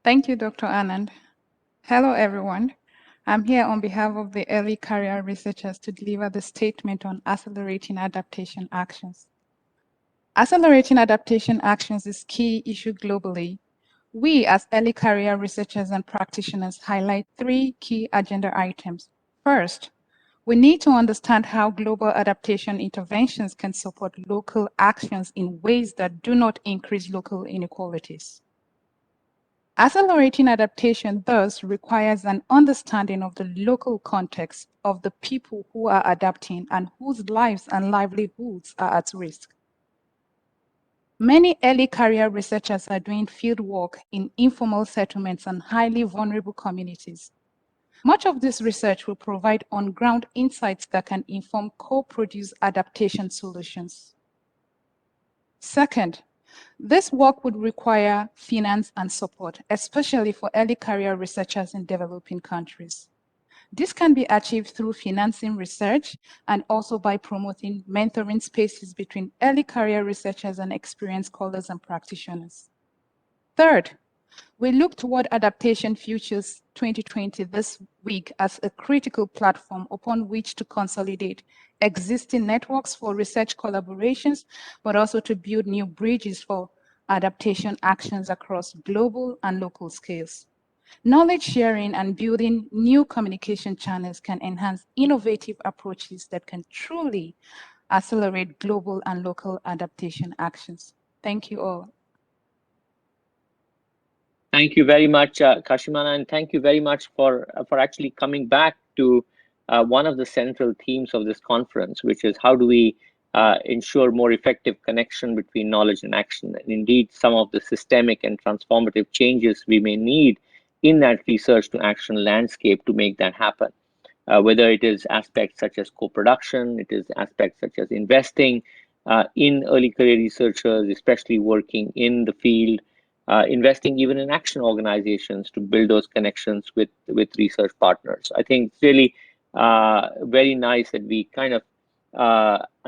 Thank you, Dr. Anand. Hello, everyone. I'm here on behalf of the early career researchers to deliver the statement on accelerating adaptation actions. Accelerating adaptation actions is key issue globally. We, as early career researchers and practitioners, highlight 3 key agenda items. First, we need to understand how global adaptation interventions can support local actions in ways that do not increase local inequalities. Accelerating adaptation thus requires an understanding of the local context of the people who are adapting and whose lives and livelihoods are at risk. Many early career researchers are doing field work in informal settlements and highly vulnerable communities. Much of this research will provide on-ground insights that can inform co-produced adaptation solutions. Second, this work would require finance and support, especially for early career researchers in developing countries. This can be achieved through financing research and also by promoting mentoring spaces between early career researchers and experienced scholars and practitioners. Third, we look toward Adaptation Futures 2020 this week as a critical platform upon which to consolidate existing networks for research collaborations, but also to build new bridges for adaptation actions across global and local scales. Knowledge sharing and building new communication channels can enhance innovative approaches that can truly accelerate global and local adaptation actions. Thank you all. Thank you very much, Kashimana, and thank you very much for actually coming back to one of the central themes of this conference, which is how do we ensure more effective connection between knowledge and action, and indeed some of the systemic and transformative changes we may need in that research to action landscape to make that happen. Whether it is aspects such as co-production, it is aspects such as investing in early career researchers, especially working in the field, investing even in action organizations to build those connections with research partners. I think it's really very nice that we kind of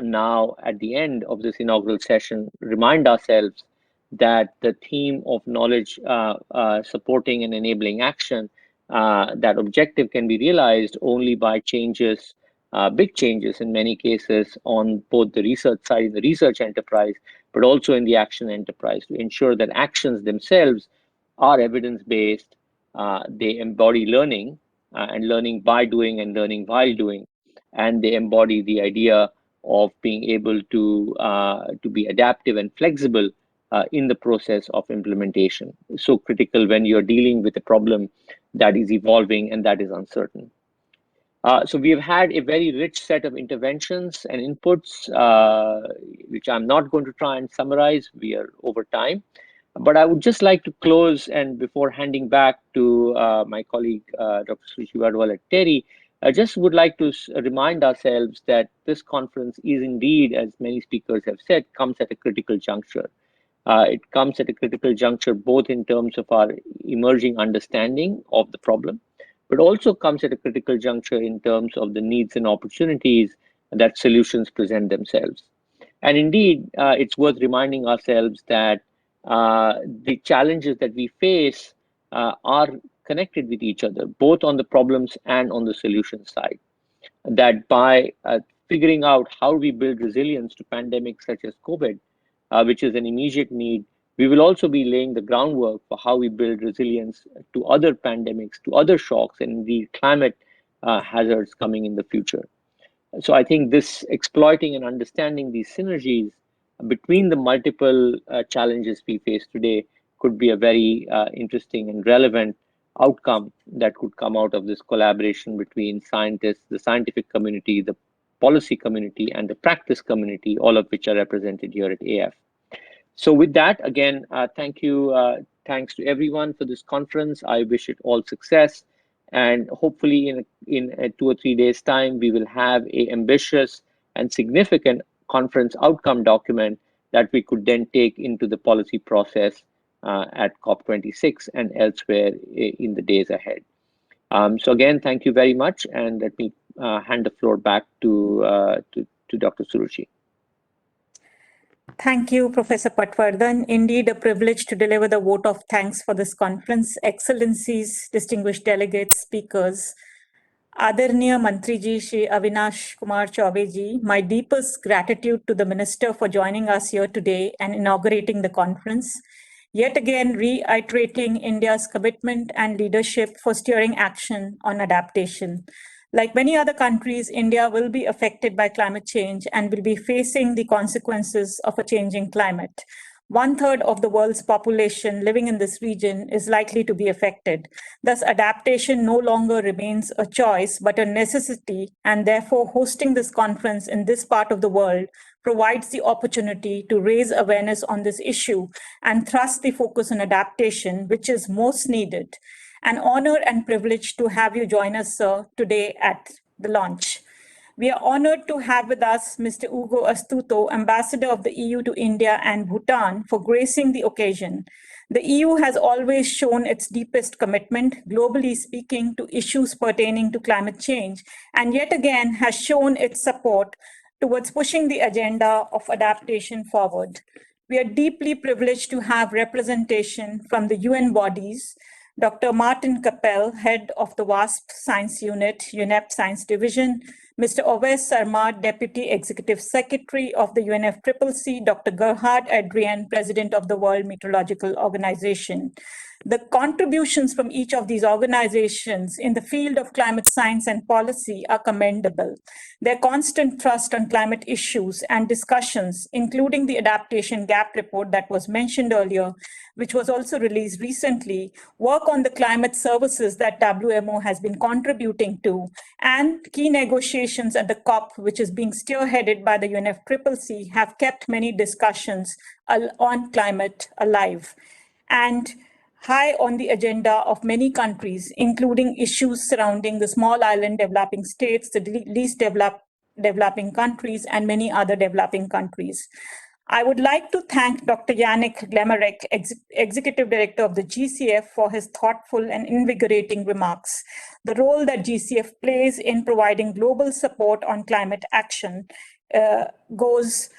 now at the end of this inaugural session remind ourselves that the theme of knowledge supporting and enabling action, that objective can be realized only by changes, big changes in many cases on both the research side in the research enterprise, but also in the action enterprise, to ensure that actions themselves are evidence-based, they embody learning, and learning by doing and learning while doing, and they embody the idea of being able to be adaptive and flexible in the process of implementation. It's so critical when you're dealing with a problem that is evolving and that is uncertain. So we have had a very rich set of interventions and inputs, which I'm not going to try and summarize. We are over time. But I would just like to close, and before handing back to my colleague, Dr. Suruchi Vadwal at TERI, I just would like to remind ourselves that this conference is indeed, as many speakers have said, comes at a critical juncture. It comes at a critical juncture both in terms of our emerging understanding of the problem, but also comes at a critical juncture in terms of the needs and opportunities that solutions present themselves. And indeed, it's worth reminding ourselves that the challenges that we face are connected with each other, both on the problems and on the solution side. That by figuring out how we build resilience to pandemics such as COVID, which is an immediate need, we will also be laying the groundwork for how we build resilience to other pandemics, to other shocks, and the climate hazards coming in the future. So I think this exploiting and understanding these synergies between the multiple challenges we face today could be a very interesting and relevant outcome that could come out of this collaboration between scientists, the scientific community, the policy community, and the practice community, all of which are represented here at AF. So with that, again, thank you. Thanks to everyone for this conference. I wish it all success. And hopefully in 2 or 3 days' time, we will have an ambitious and significant conference outcome document that we could then take into the policy process at COP26 and elsewhere in the days ahead. So again, thank you very much. And let me hand the floor back to Dr. Suruchi. Thank you, Professor Patwardhan. Indeed, a privilege to deliver the vote of thanks for this conference. Excellencies, distinguished delegates, speakers, Adarniya Mantriji Shri Avinash Kumar Chaubeji, my deepest gratitude to the Minister for joining us here today and inaugurating the conference, yet again reiterating India's commitment and leadership for steering action on adaptation. Like many other countries, India will be affected by climate change and will be facing the consequences of a changing climate. 1/3 of the world's population living in this region is likely to be affected. Thus, adaptation no longer remains a choice, but a necessity, and therefore hosting this conference in this part of the world provides the opportunity to raise awareness on this issue and thrust the focus on adaptation, which is most needed. An honor and privilege to have you join us, sir, today at the launch. We are honored to have with us Mr. Ugo Astuto, Ambassador of the EU to India and Bhutan, for gracing the occasion. The EU has always shown its deepest commitment, globally speaking, to issues pertaining to climate change, and yet again has shown its support towards pushing the agenda of adaptation forward. We are deeply privileged to have representation from the UN bodies. Dr. Maarten Kappelle, head of the WASP Science Unit, UNEP Science Division, Mr. Ovais Sarmad, Deputy Executive Secretary of the UNFCCC, Dr. Gerhard Adrian, President of the World Meteorological Organization. The contributions from each of these organizations in the field of climate science and policy are commendable. Their constant thrust on climate issues and discussions, including the Adaptation Gap report that was mentioned earlier, which was also released recently, work on the climate services that WMO has been contributing to, and key negotiations at the COP, which is being spearheaded by the UNFCCC, have kept many discussions on climate alive and high on the agenda of many countries, including issues surrounding the small island developing states, the least developing countries, and many other developing countries. I would like to thank Dr. Yannick Glemarec, Executive Director of the GCF, for his thoughtful and invigorating remarks. The role that GCF plays in providing global support on climate action goes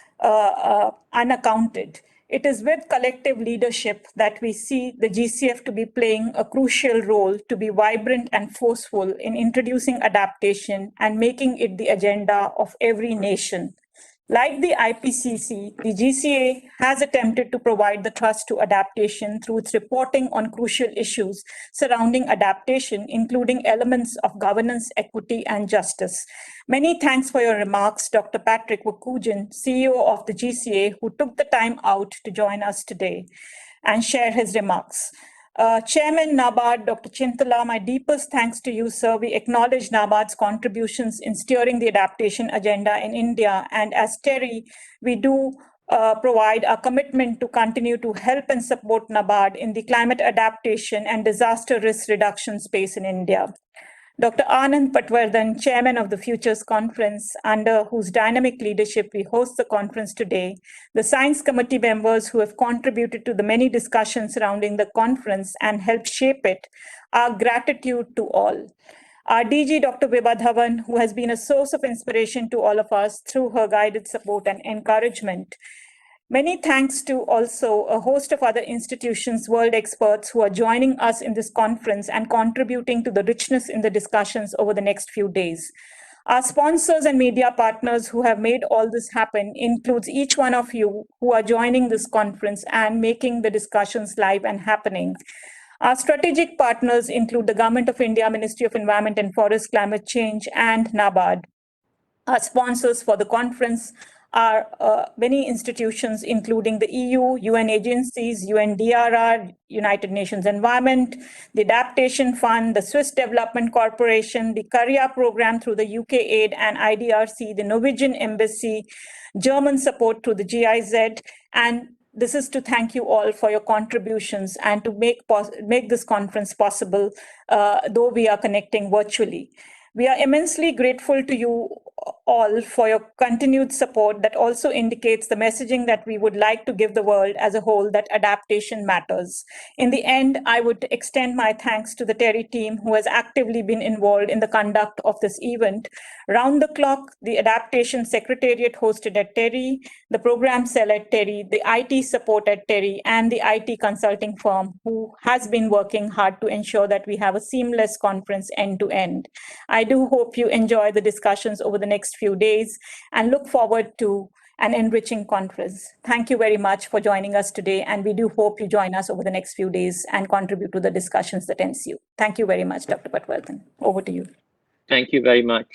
unaccounted. It is with collective leadership that we see the GCF to be playing a crucial role to be vibrant and forceful in introducing adaptation and making it the agenda of every nation. Like the IPCC, the GCA has attempted to provide the thrust to adaptation through its reporting on crucial issues surrounding adaptation, including elements of governance, equity, and justice. Many thanks for your remarks, Dr. Patrick Verkooijen, CEO of the GCA, who took the time out to join us today and share his remarks. Chairman NABARD, Dr. Chintala, my deepest thanks to you, sir. We acknowledge NABARD's contributions in steering the adaptation agenda in India. And as TERI, we do provide a commitment to continue to help and support NABARD in the climate adaptation and disaster risk reduction space in India. Dr. Anand Patwardhan, Chairman of the Futures Conference, under whose dynamic leadership we host the conference today, the Science Committee members who have contributed to the many discussions surrounding the conference and helped shape it, our gratitude to all. Our DG, Dr. Vibha Dhawan, who has been a source of inspiration to all of us through her guided support and encouragement. Many thanks to also a host of other institutions, world experts who are joining us in this conference and contributing to the richness in the discussions over the next few days. Our sponsors and media partners who have made all this happen includes each one of you who are joining this conference and making the discussions live and happening. Our strategic partners include the Government of India, Ministry of Environment and Forest, Climate Change, and NABARD. Our sponsors for the conference are many institutions, including the EU, UN agencies, UNDRR, United Nations Environment, the Adaptation Fund, the Swiss Development Corporation, the Korea program through the UK Aid and IDRC, the Norwegian Embassy, German support through the GIZ, and this is to thank you all for your contributions and to make this conference possible, though we are connecting virtually. We are immensely grateful to you all for your continued support that also indicates the messaging that we would like to give the world as a whole, that adaptation matters. In the end, I would extend my thanks to the TERI team who has actively been involved in the conduct of this event. Round the clock, the Adaptation Secretariat hosted at TERI, the program cell at TERI, the IT support at TERI, and the IT consulting firm who has been working hard to ensure that we have a seamless conference end to end. I do hope you enjoy the discussions over the next few days and look forward to an enriching conference. Thank you very much for joining us today, and we do hope you join us over the next few days and contribute to the discussions that ensue. Thank you very much, Dr. Patwardhan. Over to you. Thank you very much.